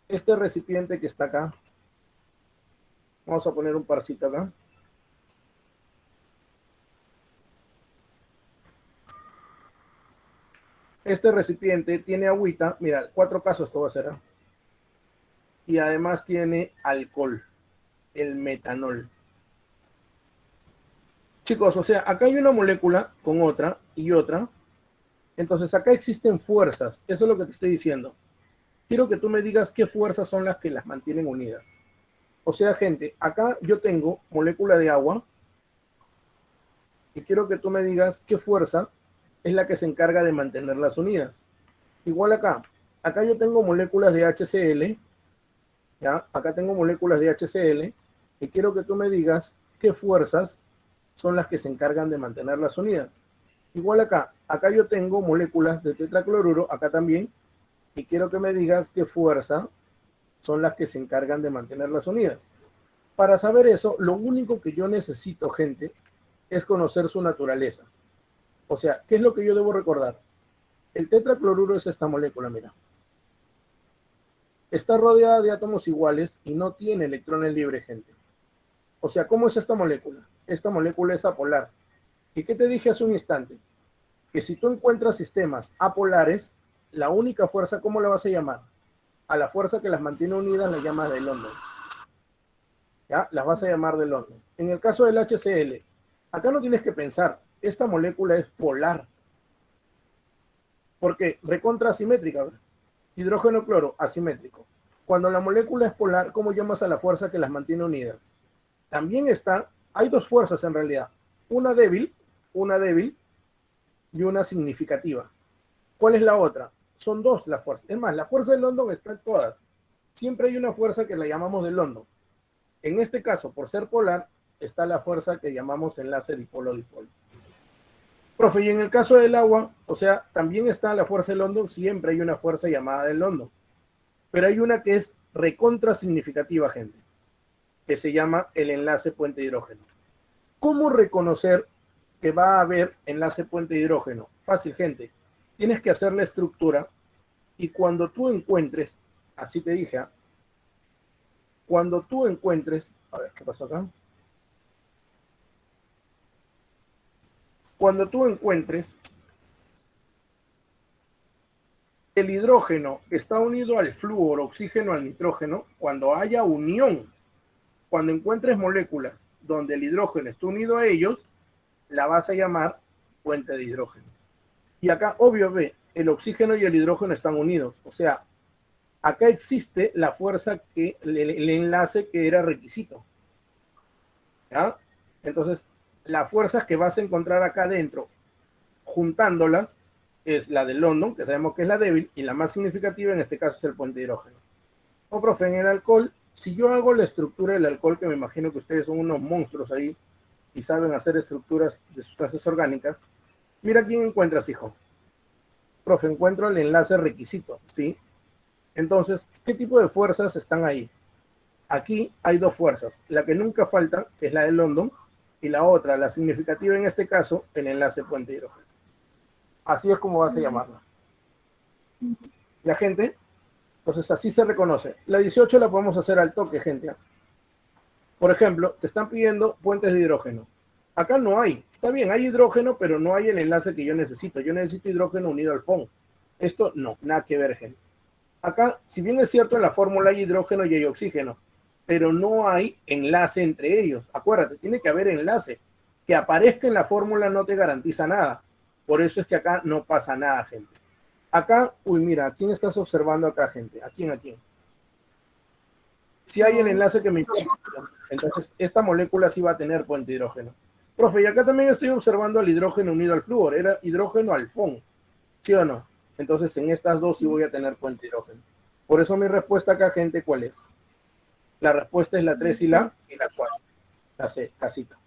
Este recipiente que está acá, vamos a poner un parcito acá. Este recipiente tiene agüita, mira, 4 casos esto va a ser, ¿eh? Y además tiene alcohol, el metanol. Chicos, o sea, acá hay una molécula con otra y otra. Entonces acá existen fuerzas, eso es lo que te estoy diciendo. Quiero que tú me digas qué fuerzas son las que las mantienen unidas. O sea, gente, acá yo tengo molécula de agua y quiero que tú me digas qué fuerza es la que se encarga de mantenerlas unidas. Igual acá yo tengo moléculas de HCl, ¿ya? Acá tengo moléculas de HCl y quiero que tú me digas qué fuerzas son las que se encargan de mantenerlas unidas. Igual acá yo tengo moléculas de tetracloruro, acá también, y quiero que me digas qué fuerza son las que se encargan de mantenerlas unidas. Para saber eso, lo único que yo necesito, gente, es conocer su naturaleza. O sea, ¿qué es lo que yo debo recordar? El tetracloruro es esta molécula, mira. Está rodeada de átomos iguales y no tiene electrones libres, gente. O sea, ¿cómo es esta molécula? Esta molécula es apolar. ¿Y qué te dije hace un instante? Que si tú encuentras sistemas apolares, la única fuerza, ¿cómo la vas a llamar? A la fuerza que las mantiene unidas la llamas de London. ¿Ya? Las vas a llamar de London. En el caso del HCl, acá no tienes que pensar. Esta molécula es polar. ¿Por qué? Recontra asimétrica. Hidrógeno cloro, asimétrico. Cuando la molécula es polar, ¿cómo llamas a la fuerza que las mantiene unidas? También hay dos fuerzas en realidad, una débil y una significativa. ¿Cuál es la otra? Son dos las fuerzas. Es más, la fuerza de London está en todas. Siempre hay una fuerza que la llamamos de London. En este caso, por ser polar, está la fuerza que llamamos enlace dipolo-dipolo. Profe, y en el caso del agua, o sea, también está la fuerza de London, siempre hay una fuerza llamada de London. Pero hay una que es recontra significativa, gente, que se llama el enlace puente hidrógeno. ¿Cómo reconocer que va a haber enlace puente hidrógeno? Fácil, gente. Tienes que hacer la estructura y cuando tú encuentres, así te dije, cuando tú encuentres, a ver, ¿qué pasó acá? Cuando tú encuentres el hidrógeno está unido al flúor, oxígeno, al nitrógeno, cuando haya unión, cuando encuentres moléculas donde el hidrógeno está unido a ellos, la vas a llamar puente de hidrógeno. Y acá, obvio, ve, el oxígeno y el hidrógeno están unidos. O sea, acá existe la fuerza el enlace que era requisito. ¿Ya? Entonces, las fuerzas que vas a encontrar acá adentro, juntándolas, es la de London, que sabemos que es la débil, y la más significativa en este caso es el puente de hidrógeno. O profe, en el alcohol, si yo hago la estructura del alcohol, que me imagino que ustedes son unos monstruos ahí y saben hacer estructuras de sustancias orgánicas, mira quién encuentras, hijo. Profe, encuentro el enlace requisito, ¿sí? Entonces, ¿qué tipo de fuerzas están ahí? Aquí hay dos fuerzas, la que nunca falta, que es la de London, y la otra, la significativa en este caso, el enlace puente de hidrógeno. Así es como vas a llamarla. ¿La gente? Entonces, así se reconoce. La 18 la podemos hacer al toque, gente. Por ejemplo, te están pidiendo puentes de hidrógeno. Acá no hay. Está bien, hay hidrógeno, pero no hay el enlace que yo necesito. Yo necesito hidrógeno unido al FON. Esto no, nada que ver, gente. Acá, si bien es cierto, en la fórmula hay hidrógeno y hay oxígeno, pero no hay enlace entre ellos. Acuérdate, tiene que haber enlace. Que aparezca en la fórmula no te garantiza nada. Por eso es que acá no pasa nada, gente. Acá, uy, mira, ¿a quién estás observando acá, gente? ¿A quién? Si hay el enlace que me importa, entonces esta molécula sí va a tener puente de hidrógeno. Profe, y acá también estoy observando el hidrógeno unido al flúor, era hidrógeno al FON, ¿sí o no? Entonces en estas dos sí voy a tener puente de hidrógeno. Por eso mi respuesta acá, gente, ¿cuál es? La respuesta es la 3 y la 4. La C, casita.